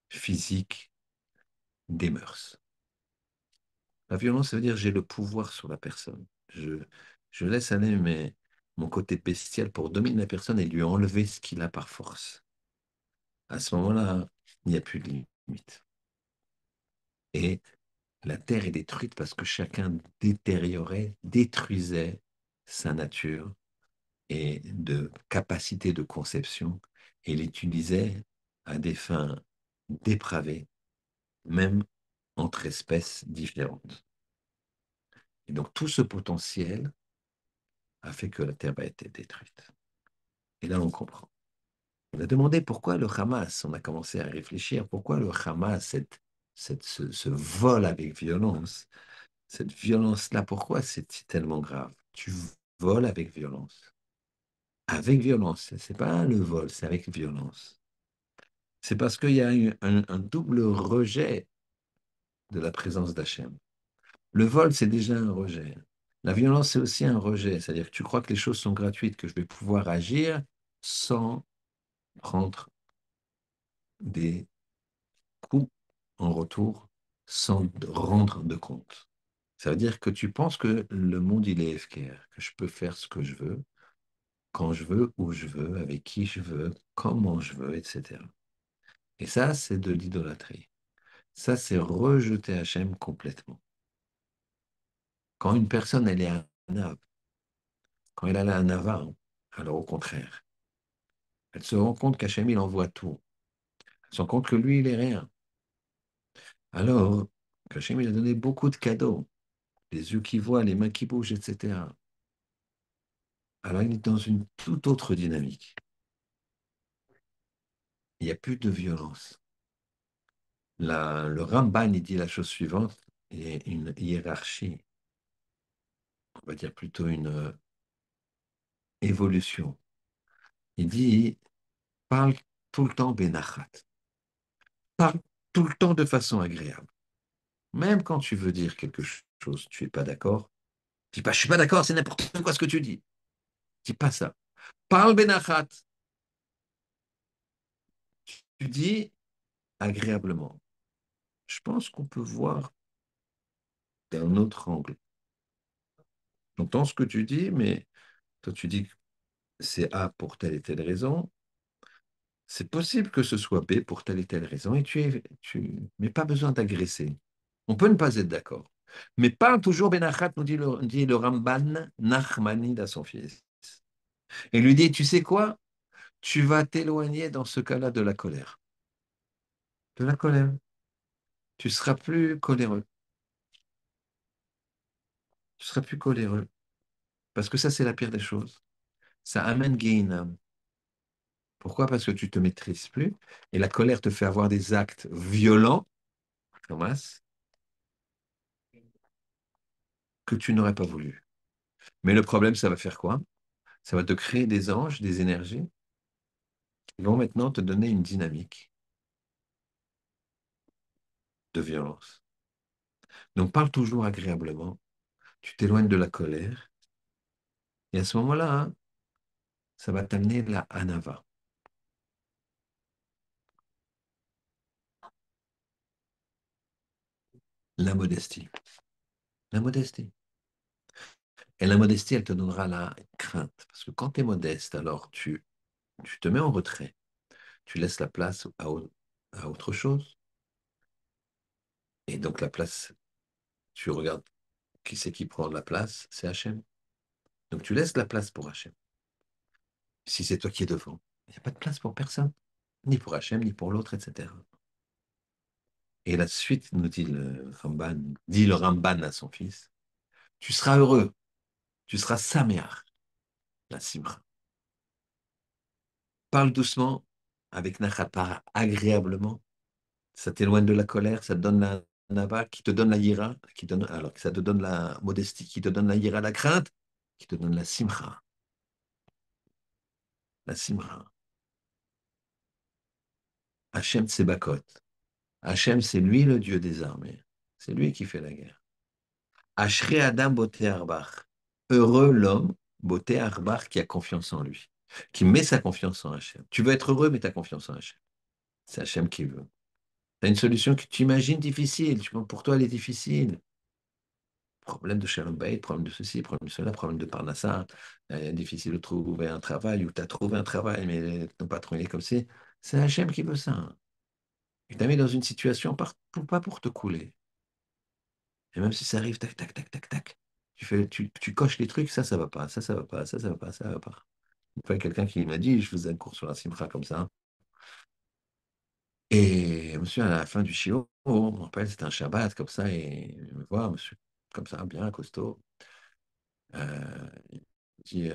physique des mœurs. La violence, ça veut dire j'ai le pouvoir sur la personne. Je laisse aller mon côté bestial pour dominer la personne et lui enlever ce qu'il a par force. À ce moment-là, il n'y a plus de limite. Et la terre est détruite parce que chacun détériorait, détruisait sa nature et de capacité de conception et l'utilisait à des fins dépravées, même entre espèces différentes. Et donc tout ce potentiel a fait que la terre a été détruite. Et là, on comprend. On a demandé pourquoi le Hamas, on a commencé à réfléchir, pourquoi le Hamas, ce vol avec violence, cette violence-là, pourquoi c'est tellement grave? Tu voles avec violence. Avec violence. C'est pas le vol, c'est avec violence. C'est parce qu'il y a eu un double rejet de la présence d'Hachem. Le vol, c'est déjà un rejet. La violence, c'est aussi un rejet. C'est-à-dire que tu crois que les choses sont gratuites, que je vais pouvoir agir sans prendre des coups en retour, sans rendre de compte. Ça veut dire que tu penses que le monde, il est FKR, que je peux faire ce que je veux, quand je veux, où je veux, avec qui je veux, comment je veux, etc. Et ça, c'est de l'idolâtrie. Ça, c'est rejeter Hachem complètement. Quand une personne, elle est un ave, quand elle a un ava, alors au contraire, elle se rend compte qu'Hachem, il envoie tout. Elle se rend compte que lui, il est rien. Alors, qu'Hachem, il a donné beaucoup de cadeaux. Les yeux qui voient, les mains qui bougent, etc. Alors, il est dans une toute autre dynamique. Il n'y a plus de violence. Le Ramban, il dit la chose suivante, et une hiérarchie, on va dire plutôt une évolution. Il dit, parle tout le temps benachat, parle tout le temps de façon agréable. Même quand tu veux dire quelque chose, tu n'es pas d'accord, dis pas, je suis pas d'accord, c'est n'importe quoi ce que tu dis. Dis pas ça. Parle benachat, tu dis agréablement. Je pense qu'on peut voir d'un autre angle. J'entends ce que tu dis, mais toi tu dis que c'est A pour telle et telle raison. C'est possible que ce soit B pour telle et telle raison, et mais pas besoin d'agresser. On peut ne pas être d'accord. Mais pas toujours Benachat, dit le Ramban Nachmanide à son fils. Et lui dit, tu sais quoi? Tu vas t'éloigner dans ce cas-là de la colère. De la colère. Tu seras plus coléreux. Tu seras plus coléreux. Parce que ça, c'est la pire des choses. Ça amène Guéhinam. Pourquoi? Parce que tu te maîtrises plus. Et la colère te fait avoir des actes violents, Thomas, que tu n'aurais pas voulu. Mais le problème, ça va faire quoi? Ça va te créer des anges, des énergies, qui vont maintenant te donner une dynamique de violence. Donc parle toujours agréablement, tu t'éloignes de la colère, et à ce moment-là, hein, ça va t'amener la anava, la modestie. La modestie. Et la modestie, elle te donnera la crainte. Parce que quand tu es modeste, alors tu te mets en retrait. Tu laisses la place à autre chose. Et donc la place, tu regardes qui c'est qui prend la place, c'est Hachem. Donc tu laisses la place pour Hachem. Si c'est toi qui es devant, il n'y a pas de place pour personne, ni pour Hachem, ni pour l'autre, etc. Et la suite, nous dit le Ramban à son fils, tu seras heureux, tu seras saméach, la simra. Parle doucement, avec nachat, agréablement, ça t'éloigne de la colère, ça te donne la nava, qui te donne la yira, alors que ça te donne la modestie, qui te donne la yira, la crainte, qui te donne la simra, la simra. Hachem Tsebakot. Hachem, c'est lui le Dieu des armées. C'est lui qui fait la guerre. Ashre Adam Boté Arbach. Heureux l'homme, Boté Arbach, qui a confiance en lui, qui met sa confiance en Hachem. Tu veux être heureux, mets ta confiance en Hachem. C'est Hachem qui veut. Tu as une solution que tu imagines difficile. Pour toi, elle est difficile. Problème de Shalom Bayit, problème de ceci, problème de cela, problème de Parnassa. Difficile de trouver un travail ou tu as trouvé un travail, mais ton patron il est comme c'est. C'est Hachem qui veut ça. Il t'a mis dans une situation pas pour te couler. Et même si ça arrive, tac, tac, tac, tac, tac, tu coches les trucs, ça va pas, ça va pas, ça va pas, ça va pas. Une fois, quelqu'un qui m'a dit, je faisais un cours sur la simcha comme ça. Et monsieur, à la fin du shiur, on me rappelle, c'était un Shabbat comme ça, et il me voit, monsieur, comme ça, bien costaud. Il dit,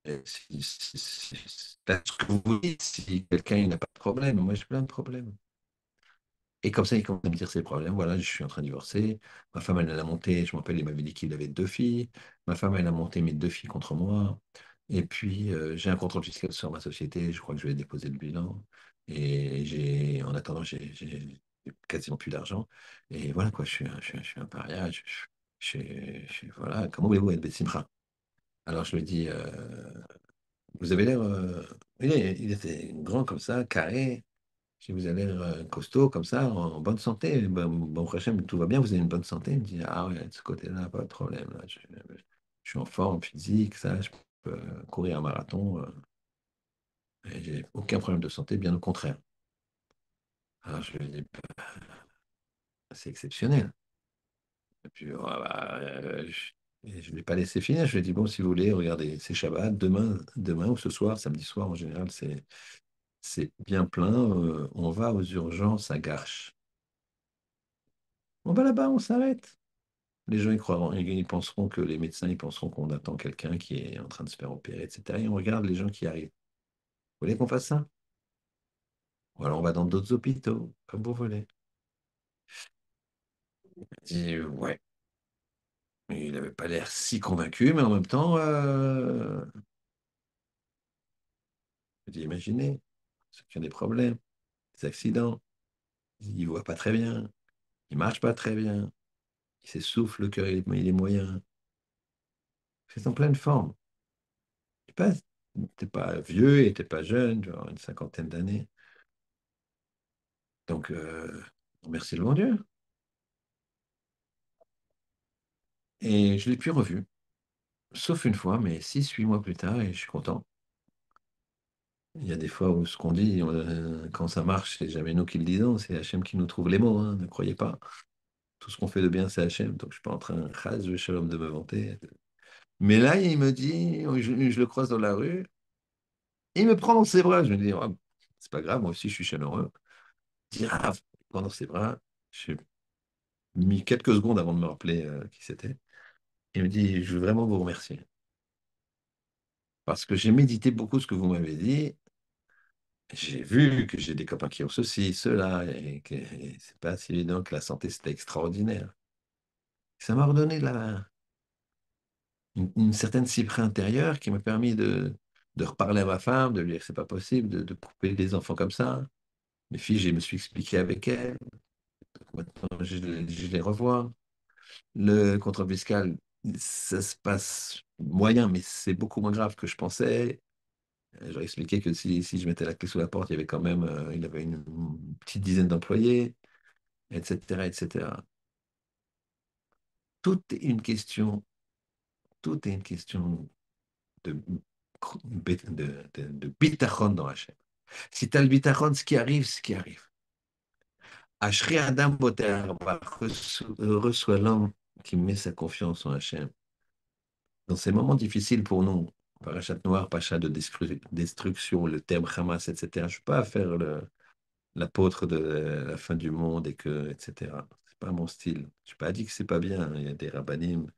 ce que vous dites, si quelqu'un il n'a pas de problème, moi j'ai plein de problèmes. Et comme ça, il commence à me dire ses problèmes. Voilà, je suis en train de divorcer. Ma femme, elle a monté, je me rappelle, il m'avait dit qu'il avait deux filles. Ma femme, elle a monté mes deux filles contre moi. Et puis, j'ai un contrôle fiscal sur ma société. Je crois que je vais déposer le bilan. Et en attendant, j'ai quasiment plus d'argent. Et voilà, quoi, je suis un paria. Voilà, comment voulez-vous être Bessimra? Alors, je lui dis, vous avez l'air. Il était grand comme ça, carré. Si vous avez l'air costaud comme ça, en bonne santé, bon, Hachem, tout va bien, vous avez une bonne santé. Il me dit, ah ouais, de ce côté-là, pas de problème. Là, je suis en forme physique, ça, je peux courir un marathon. Et j'ai aucun problème de santé, bien au contraire. Alors je lui dis, c'est exceptionnel. Et puis, et je ne l'ai pas laissé finir. Je lui ai dit, bon, si vous voulez, regardez, c'est Shabbat, demain ou ce soir, samedi soir en général, c'est bien plein. On va aux urgences à Garches. On va là-bas, on s'arrête. Les gens, ils croiront, ils penseront que les médecins, ils penseront qu'on attend quelqu'un qui est en train de se faire opérer, etc. Et on regarde les gens qui arrivent. Vous voulez qu'on fasse ça? Ou alors on va dans d'autres hôpitaux, comme vous voulez. Je dis, ouais. Il n'avait pas l'air si convaincu, mais en même temps, je dis, imaginez, ceux qui ont des problèmes, des accidents, ils ne voient pas très bien, ils ne marchent pas très bien, ils s'essoufflent, le cœur il est moyen. C'est en pleine forme. T'es pas vieux et t'es pas jeune, tu as une cinquantaine d'années. Donc, merci le bon Dieu. Et je l'ai plus revu, sauf une fois, mais 6, 8 mois plus tard, et je suis content. Il y a des fois où ce qu'on dit, quand ça marche, c'est jamais nous qui le disons, c'est Hachem qui nous trouve les mots, hein, ne croyez pas. Tout ce qu'on fait de bien, c'est Hachem, donc je suis pas en train, chas shalom, de me vanter. Mais là, il me dit, je le croise dans la rue, il me prend dans ses bras. Je me dis, oh, c'est pas grave, moi aussi, je suis chaleureux. Il dit, ah, il me prend dans ses bras. J'ai mis quelques secondes avant de me rappeler qui c'était. Il me dit, je veux vraiment vous remercier. Parce que j'ai médité beaucoup ce que vous m'avez dit. J'ai vu que j'ai des copains qui ont ceci, cela, et que c'est pas si évident que la santé, c'était extraordinaire. Ça m'a redonné une certaine cyprès intérieure qui m'a permis de reparler à ma femme, de lui dire que c'est pas possible de couper les enfants comme ça. Mes filles, je me suis expliqué avec elles. Maintenant, je les revois. Le contrôle fiscal, ça se passe moyen, mais c'est beaucoup moins grave que je pensais. J'aurais expliqué que si je mettais la clé sous la porte, il y avait quand même, il avait une petite dizaine d'employés, etc., etc. Tout est une question, tout est une question de, de bitachon dans Hachem. Si tu as le bitachon, ce qui arrive, ce qui arrive. Ashri Adam Boter reçoit l'homme qui met sa confiance en Hachem. Dans ces moments difficiles pour nous, Parachat Noir, Pacha de destruction, le terme Hamas, etc., je ne suis pas à faire l'apôtre de la fin du monde et que, etc. C'est pas mon style. Je n'ai pas dit que c'est pas bien, hein. Il y a des rabbinim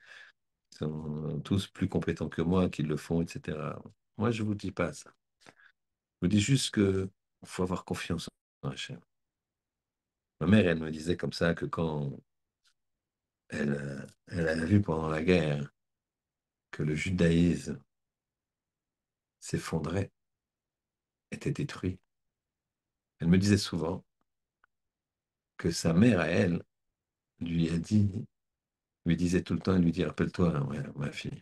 qui sont tous plus compétents que moi, qui le font, etc. Moi, je ne vous dis pas ça. Je vous dis juste que faut avoir confiance en Hachem. Ma mère, elle me disait comme ça que quand elle a vu pendant la guerre que le judaïsme s'effondrait, était détruit, elle me disait souvent que sa mère à elle lui a dit, lui disait tout le temps, elle lui dit, rappelle-toi, hein, ouais, ma fille,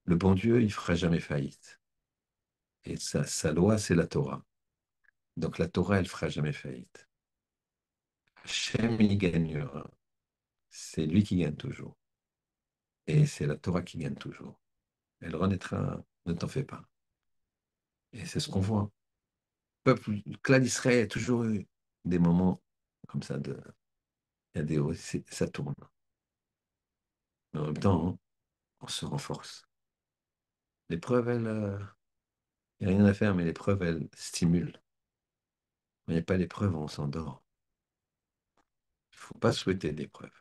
le bon Dieu, il fera jamais faillite. Et sa loi, c'est la Torah. Donc la Torah, elle fera jamais faillite. Hachem, il gagnera. C'est lui qui gagne toujours. Et c'est la Torah qui gagne toujours. Elle renaîtra, ne t'en fais pas. Et c'est ce qu'on voit. Le peuple, le clan d'Israël a toujours eu des moments comme ça de, il y a des hauts, ça tourne. Mais en même temps, hein, on se renforce. L'épreuve, il n'y a rien à faire, mais l'épreuve, elle stimule. Quand il n'y a pas l'épreuve, on s'endort. Il ne faut pas souhaiter l'épreuve.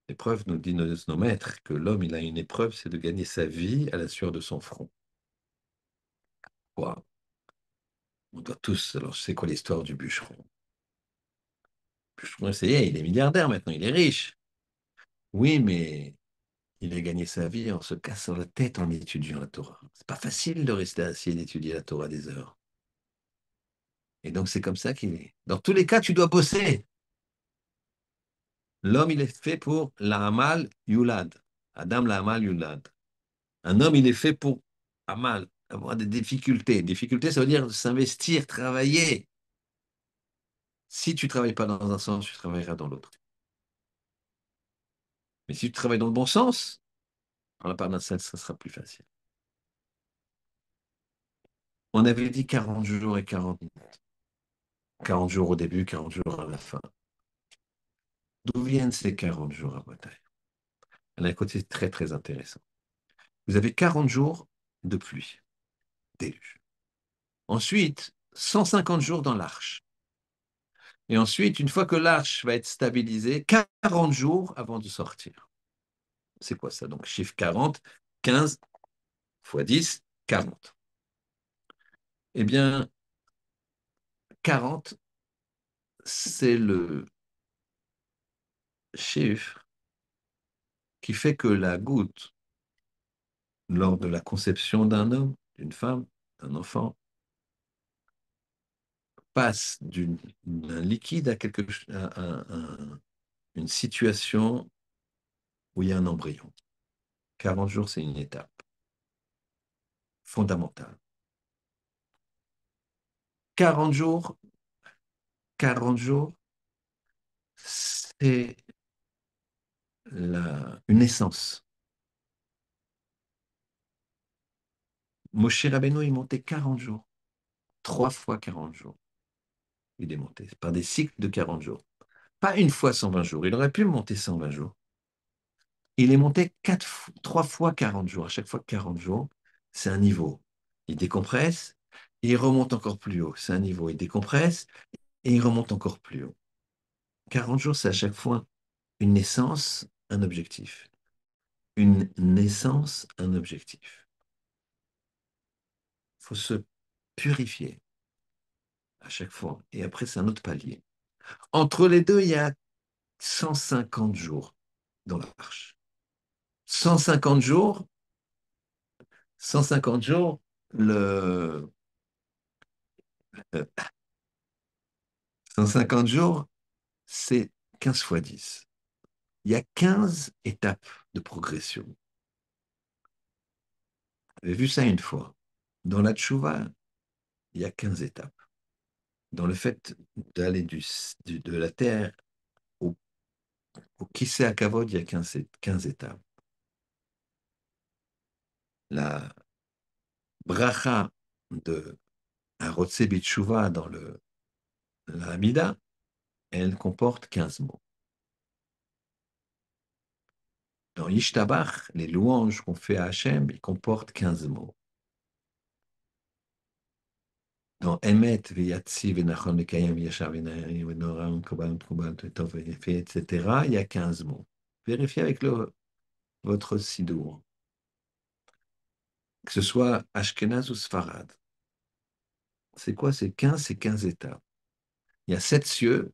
L'épreuve nous dit nos maîtres que l'homme, il a une épreuve, c'est de gagner sa vie à la sueur de son front. Waouh. On doit tous. Alors, je sais quoi l'histoire du bûcheron? Le bûcheron, ça y est, il est milliardaire maintenant, il est riche. Oui, mais il a gagné sa vie en se cassant la tête en étudiant la Torah. C'est pas facile de rester assis et d'étudier la Torah des heures. Et donc, c'est comme ça qu'il est. Dans tous les cas, tu dois bosser. L'homme, il est fait pour l'Amal Yulad. Adam l'Amal Yulad. Un homme, il est fait pour Amal, avoir des difficultés. Difficultés, ça veut dire s'investir, travailler. Si tu ne travailles pas dans un sens, tu travailleras dans l'autre. Mais si tu travailles dans le bon sens, dans la part d'un sens, ça sera plus facile. On avait dit 40 jours et 40 minutes. 40 jours au début, 40 jours à la fin. D'où viennent ces 40 jours à Bretagne? Il y a un côté très, très intéressant. Vous avez 40 jours de pluie, déluge. Ensuite, 150 jours dans l'arche. Et ensuite, une fois que l'arche va être stabilisée, 40 jours avant de sortir. C'est quoi ça? Donc, chiffre 40, 15 fois 10, 40. Eh bien, 40, c'est le chiffre qui fait que la goutte, lors de la conception d'un homme, d'une femme, d'un enfant, passe d'un liquide à, une situation où il y a un embryon. 40 jours, c'est une étape fondamentale. 40 jours, 40 jours, c'est une naissance. Moshe Rabbeinu est monté 40 jours, 3 fois 40 jours. Il est monté par des cycles de 40 jours. Pas une fois 120 jours. Il aurait pu monter 120 jours. Il est monté 3 fois 40 jours. À chaque fois 40 jours, c'est un niveau. Il décompresse et il remonte encore plus haut. C'est un niveau. Il décompresse et il remonte encore plus haut. 40 jours, c'est à chaque fois une naissance, un objectif. Une naissance, un objectif. Il faut se purifier à chaque fois. Et après, c'est un autre palier. Entre les deux, il y a 150 jours dans la marche. 150 jours, 150 jours, le, 150 jours, c'est 15 fois 10. Il y a 15 étapes de progression. J'ai vu ça une fois. Dans la tchouva, il y a 15 étapes. Dans le fait d'aller de la terre au Kisei Hakavod, il y a 15 étapes. La bracha de Arotse Bitshuva dans la Hamida, elle comporte 15 mots. Dans Yishtabach, les louanges qu'on fait à Hachem, ils comportent 15 mots. Dans Emet, Veyatsi, Venachon, Lekayem, Yashar, Venayim, Venoram, Kobal, Kobal, Tov, Vefe, etc., il y a 15 mots. Vérifiez avec votre sidour, que ce soit Ashkenaz ou Sfarad. C'est quoi ces 15? C'est 15 étapes. Il y a 7 cieux,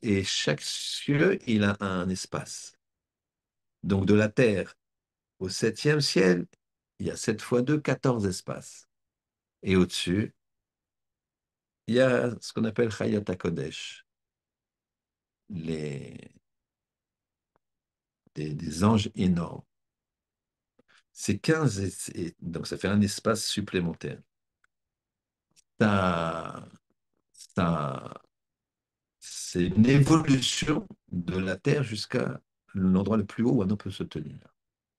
et chaque cieux, il a un espace. Donc de la terre au septième ciel, il y a 7 fois 2, 14 espaces. Et au-dessus, il y a ce qu'on appelle Chayat HaKodesh, les, des anges énormes. C'est 15, donc ça fait un espace supplémentaire. Ça, ça, c'est une évolution de la Terre jusqu'à l'endroit le plus haut où un homme peut se tenir.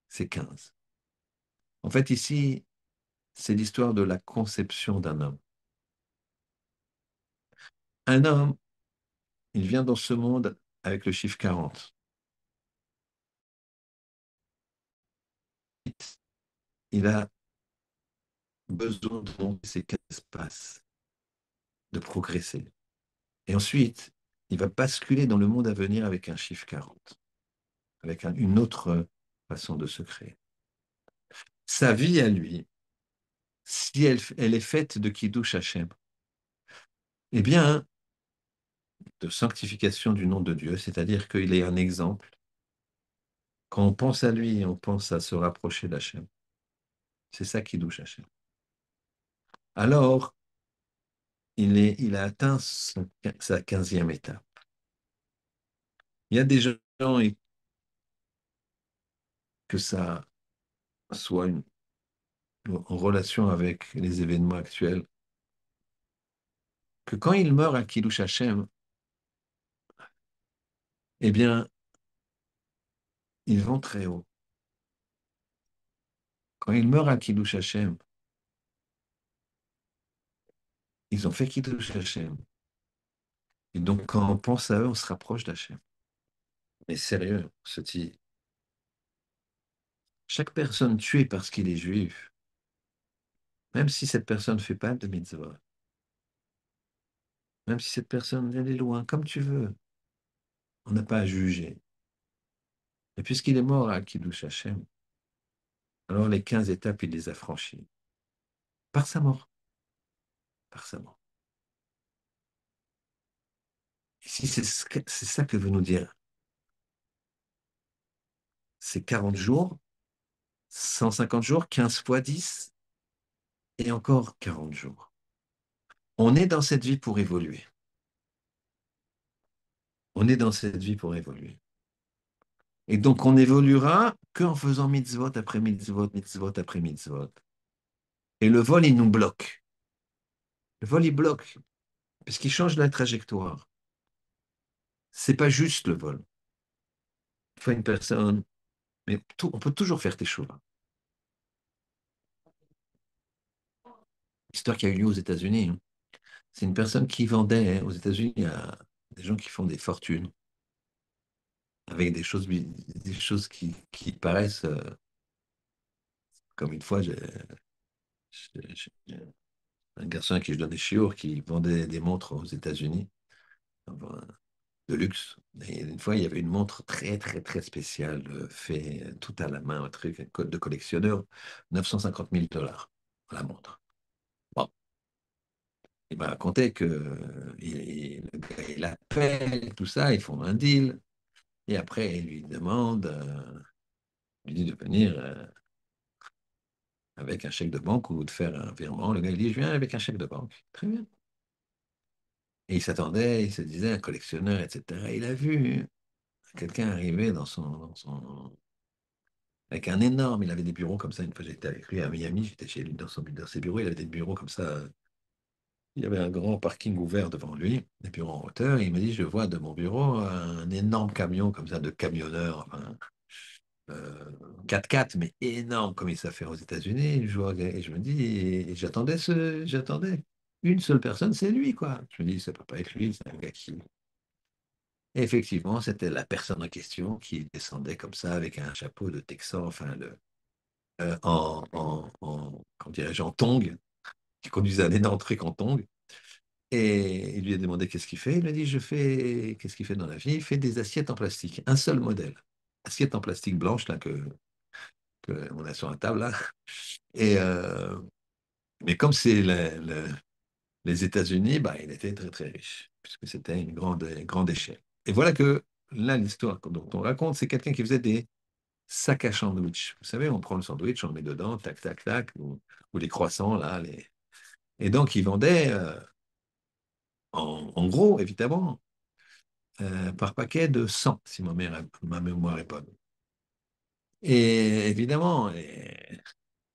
C'est 15. En fait, ici, c'est l'histoire de la conception d'un homme. Un homme, il vient dans ce monde avec le chiffre 40. Il a besoin de monter ces 15 espaces, de progresser. Et ensuite, il va basculer dans le monde à venir avec un chiffre 40, avec une autre façon de se créer. Sa vie à lui, si elle est faite de Kiddush Hashem, eh bien, de sanctification du nom de Dieu, c'est-à-dire qu'il est un exemple. Quand on pense à lui, on pense à se rapprocher d'Hachem. C'est ça Kiddush Hashem. Alors, il a atteint sa 15e étape. Il y a des gens que ça soit en relation avec les événements actuels, que quand ils meurent à Kiddush Hashem, eh bien, ils vont très haut. Quand ils meurent à Kiddush Hashem, ils ont fait Kiddush Hashem. Et donc, quand on pense à eux, on se rapproche d'Hachem. Mais sérieux, on se dit, chaque personne tuée parce qu'il est juif, même si cette personne ne fait pas de mitzvah, même si cette personne elle est loin, comme tu veux, on n'a pas à juger. Et puisqu'il est mort à Kiddush Hashem, alors les 15 étapes, il les a franchies. Par sa mort. Par sa mort. Ici, c'est ça que veut nous dire. C'est 40 jours, 150 jours, 15 fois 10 et encore 40 jours. On est dans cette vie pour évoluer. On est dans cette vie pour évoluer. Et donc, on évoluera qu'en faisant mitzvot après mitzvot, mitzvot après mitzvot. Et le vol, il nous bloque. Le vol, il bloque, parce qu'il change la trajectoire. C'est pas juste le vol. Il faut une personne, mais on peut toujours faire tes choix. L'histoire qui a eu lieu aux États-Unis, hein. C'est une personne qui vendait, hein, aux États-Unis, il y a des gens qui font des fortunes avec des choses qui paraissent comme une fois, j'ai un garçon à qui je donnais chiour qui vendait des montres aux États-Unis, enfin, de luxe. Et une fois, il y avait une montre très, très, très spéciale, fait tout à la main, un truc, un code de collectionneur, 950 000 dollars, la montre. Bon, il m'a raconté que le gars, il appelle, tout ça, ils font un deal, et après, il lui demande, il lui dit de venir avec un chèque de banque ou de faire un virement. Le gars, il dit, je viens avec un chèque de banque. Très bien. Et il s'attendait, il se disait, un collectionneur, etc. Il a vu quelqu'un arriver avec un énorme, il avait des bureaux comme ça. Une fois, j'étais avec lui à Miami, j'étais chez lui dans ses bureaux, il avait des bureaux comme ça. Il y avait un grand parking ouvert devant lui, des bureaux en hauteur. Et il m'a dit, je vois de mon bureau un énorme camion comme ça de camionneur, enfin, euh, 4x4, mais énorme comme il savent faire aux États-Unis. Et je me dis, et j'attendais une seule personne, c'est lui, quoi. Je me dis, ça peut pas être lui, c'est un gars qui. Et effectivement, c'était la personne en question qui descendait comme ça avec un chapeau de Texan, enfin, comment dirais-je, en tongs, qui conduisait un énorme truc en tongs. Et il lui a demandé qu'est-ce qu'il fait. Il lui a dit, qu'est-ce qu'il fait dans la vie? Il fait des assiettes en plastique, un seul modèle. Assiette en plastique blanche, là, que on a sur la table, là. Et, mais comme c'est les États-Unis, bah, il était très, très riche, puisque c'était une grande échelle. Et voilà que là, l'histoire dont on raconte, c'est quelqu'un qui faisait des sacs à sandwich. Vous savez, on prend le sandwich, on le met dedans, tac, tac, tac, ou les croissants, là. Et donc, il vendait, en gros, évidemment, par paquet de 100, si ma mémoire est bonne. Et évidemment,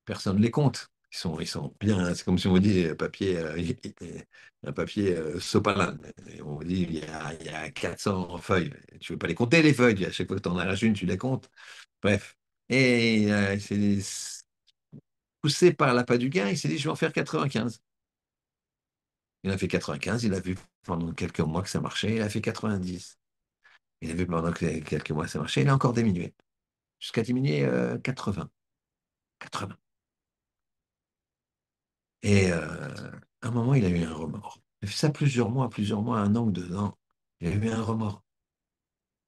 personne ne les compte. Ils sont bien, c'est comme si on dit papier, un papier sopalin. Et on dit il y a 400 feuilles. Tu ne veux pas les compter, les feuilles. À chaque fois que tu en arraches une, tu les comptes. Bref. Et il s'est poussé par l'appât du gain, il s'est dit je vais en faire 95. Il a fait 95, il a vu pendant quelques mois que ça marchait, il a fait 90. Il a vu pendant quelques mois que ça marchait, il a encore diminué. Jusqu'à diminuer 80. 80. Et à un moment, il a eu un remords. Il a fait ça plusieurs mois, un an ou 2 ans. Il a eu un remords.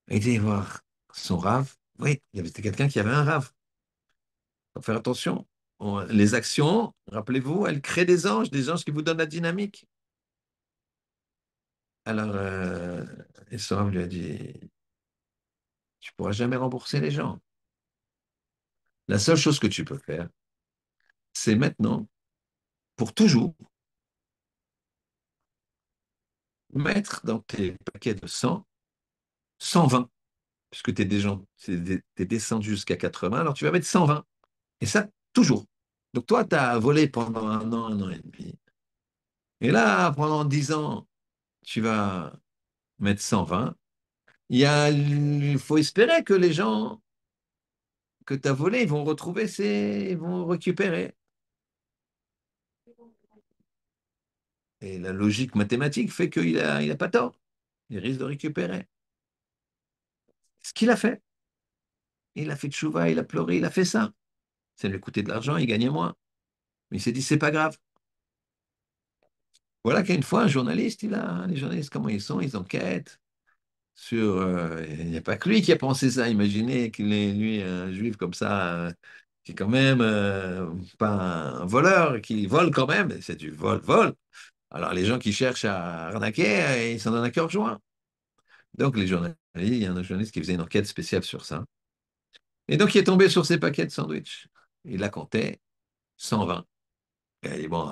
Il était voir son rave. Oui, c'était quelqu'un qui avait un rave. Il faut faire attention. Les actions, rappelez-vous, elles créent des anges qui vous donnent la dynamique. Alors, et son rave lui a dit, tu pourras jamais rembourser les gens. La seule chose que tu peux faire, c'est maintenant, pour toujours, mettre dans tes paquets de 100, 120, puisque t'es descendu jusqu'à 80, alors tu vas mettre 120. Et ça, toujours. Donc toi, tu as volé pendant un an et demi. Et là, pendant 10 ans, tu vas mettre 120. Il faut espérer que les gens que tu as volés ils vont retrouver ils vont récupérer. Et la logique mathématique fait qu'il a pas tort. Il risque de récupérer. Ce qu'il a fait. Il a fait tchouva, il a pleuré, il a fait ça. Ça lui a coûté de l'argent, il gagnait moins. Mais il s'est dit, c'est pas grave. Voilà qu'une fois, un journaliste, les journalistes, comment ils sont, ils enquêtent sur. Il n'y a pas que lui qui a pensé ça. Imaginez qu'il est, lui, un juif comme ça, qui est quand même pas un voleur, qui vole quand même. C'est du vol. Alors les gens qui cherchent à arnaquer, ils s'en donnent à cœur joint. Donc, les journalistes, il y a un journaliste qui faisait une enquête spéciale sur ça. Et donc, il est tombé sur ces paquets de sandwich. Il a compté 120. Il a dit, bon,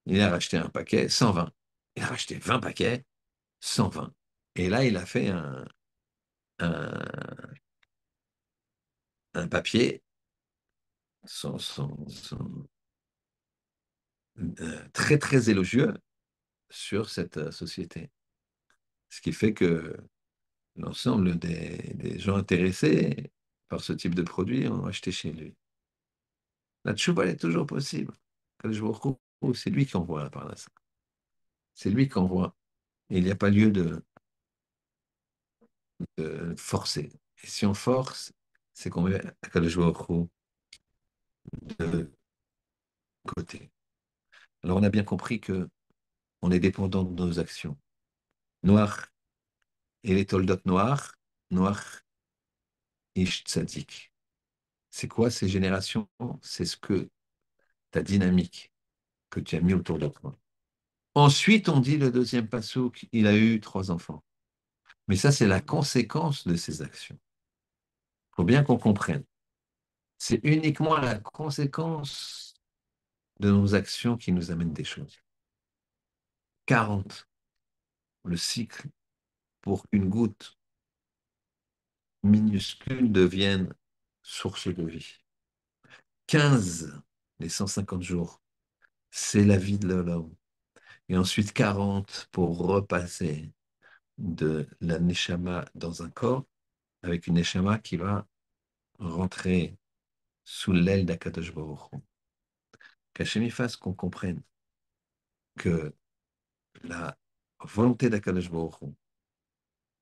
il a racheté un paquet, 120. Il a racheté 20 paquets, 120. Et là, il a fait un, un papier très, très élogieux sur cette société. Ce qui fait que l'ensemble des gens intéressés par ce type de produit ont acheté chez lui. La tchouba, elle est toujours possible. Kadosh Baruch Hu, c'est lui qui envoie par là. C'est lui qui envoie. Et il n'y a pas lieu de forcer. Et si on force, c'est qu'on met Kadosh Baruch Hu de côté. Alors on a bien compris que on est dépendant de nos actions. Noir et les toldot noirs, noir ish tzadik. C'est quoi ces générations? C'est ce que ta dynamique que tu as mis autour de toi. Ensuite, on dit le deuxième passouk, il a eu 3 enfants. Mais ça, c'est la conséquence de ses actions. Il faut bien qu'on comprenne. C'est uniquement la conséquence de nos actions qui nous amènent des choses. 40, le cycle pour qu'une goutte minuscule devienne source de vie. 15, les 150 jours, c'est la vie de l'homme. Et ensuite 40 pour repasser de la neshama dans un corps avec une neshama qui va rentrer sous l'aile d'Akadosh Baruch Hu. Qu'Hachem fasse qu'on comprenne que la volonté d'Akadosh Baruch Hu,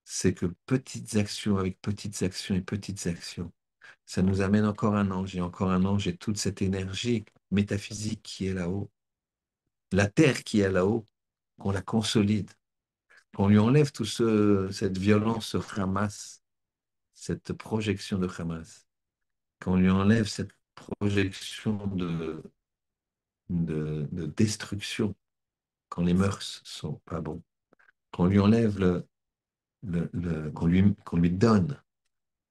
c'est que petites actions avec petites actions et petites actions, ça nous amène encore un ange et toute cette énergie métaphysique qui est là-haut, la terre qui est là-haut, qu'on la consolide, qu'on lui enlève cette violence, ce Hamas, cette projection de Hamas, qu'on lui enlève cette projection de destruction quand les mœurs sont pas bons, qu'on lui enlève qu'on lui donne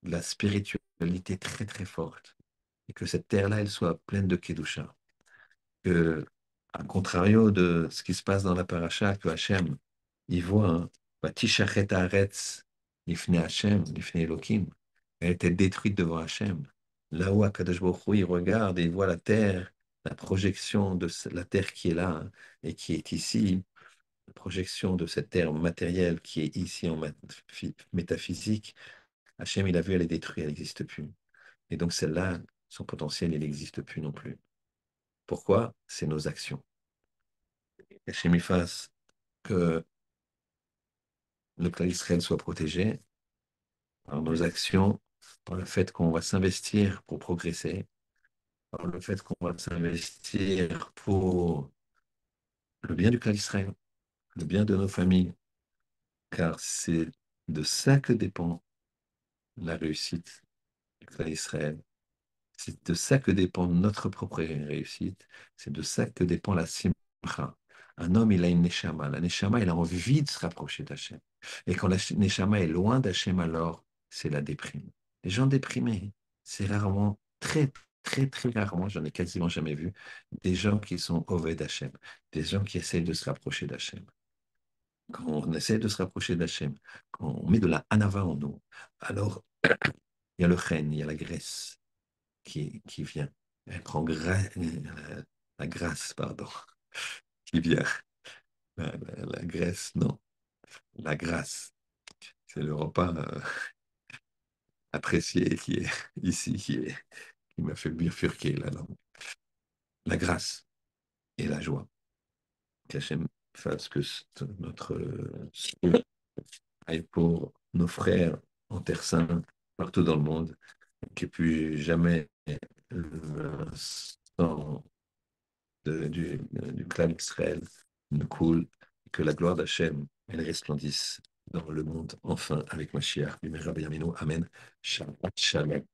de la spiritualité très très forte et que cette terre-là, elle soit pleine de Kedusha. Que, à contrario de ce qui se passe dans la paracha, que Hachem, il voit, hein, Vatishachet haaretz lifnei Hachem, lifnei Elohim, elle était détruite devant Hachem. Là où Akadosh Baruch Hu, il regarde et il voit la terre, la projection de la terre qui est là, hein, et qui est ici, la projection de cette terre matérielle qui est ici en métaphysique. Hachem, il a vu, elle est détruite, elle n'existe plus. Et donc celle-là, son potentiel, il n'existe plus non plus. Pourquoi? C'est nos actions. Hachem, il fasse que le clan Israël soit protégé par nos actions, par le fait qu'on va s'investir pour progresser, par le fait qu'on va s'investir pour le bien du clan Israël, le bien de nos familles, car c'est de ça que dépend la réussite du clan Israël. C'est de ça que dépend notre propre réussite. C'est de ça que dépend la simcha. Un homme, il a une neshama. La neshama, il a envie de se rapprocher d'Hachem. Et quand la neshama est loin d'Hachem, alors c'est la déprime. Les gens déprimés, c'est rarement, très, très, très rarement, j'en ai quasiment jamais vu, des gens qui sont oved d'Hachem, des gens qui essayent de se rapprocher d'Hachem. Quand on essaie de se rapprocher d'Hachem, quand on met de la hanava en nous, alors il y a le chêne, il y a la graisse qui vient. Elle prend la grâce, pardon, qui vient. La graisse, non, la grâce. C'est le repas apprécié qui est ici, qui m'a fait bifurquer la langue. La grâce et la joie. Qu'Hachem fasse que notre souhait aille pour nos frères en Terre Sainte, partout dans le monde, qu'il n'y ait plus jamais le sang du clan d'Israël ne coule, que la gloire d'Hachem, elle resplendisse dans le monde, enfin, avec Mashiach. Amen. Shabbat Shalom.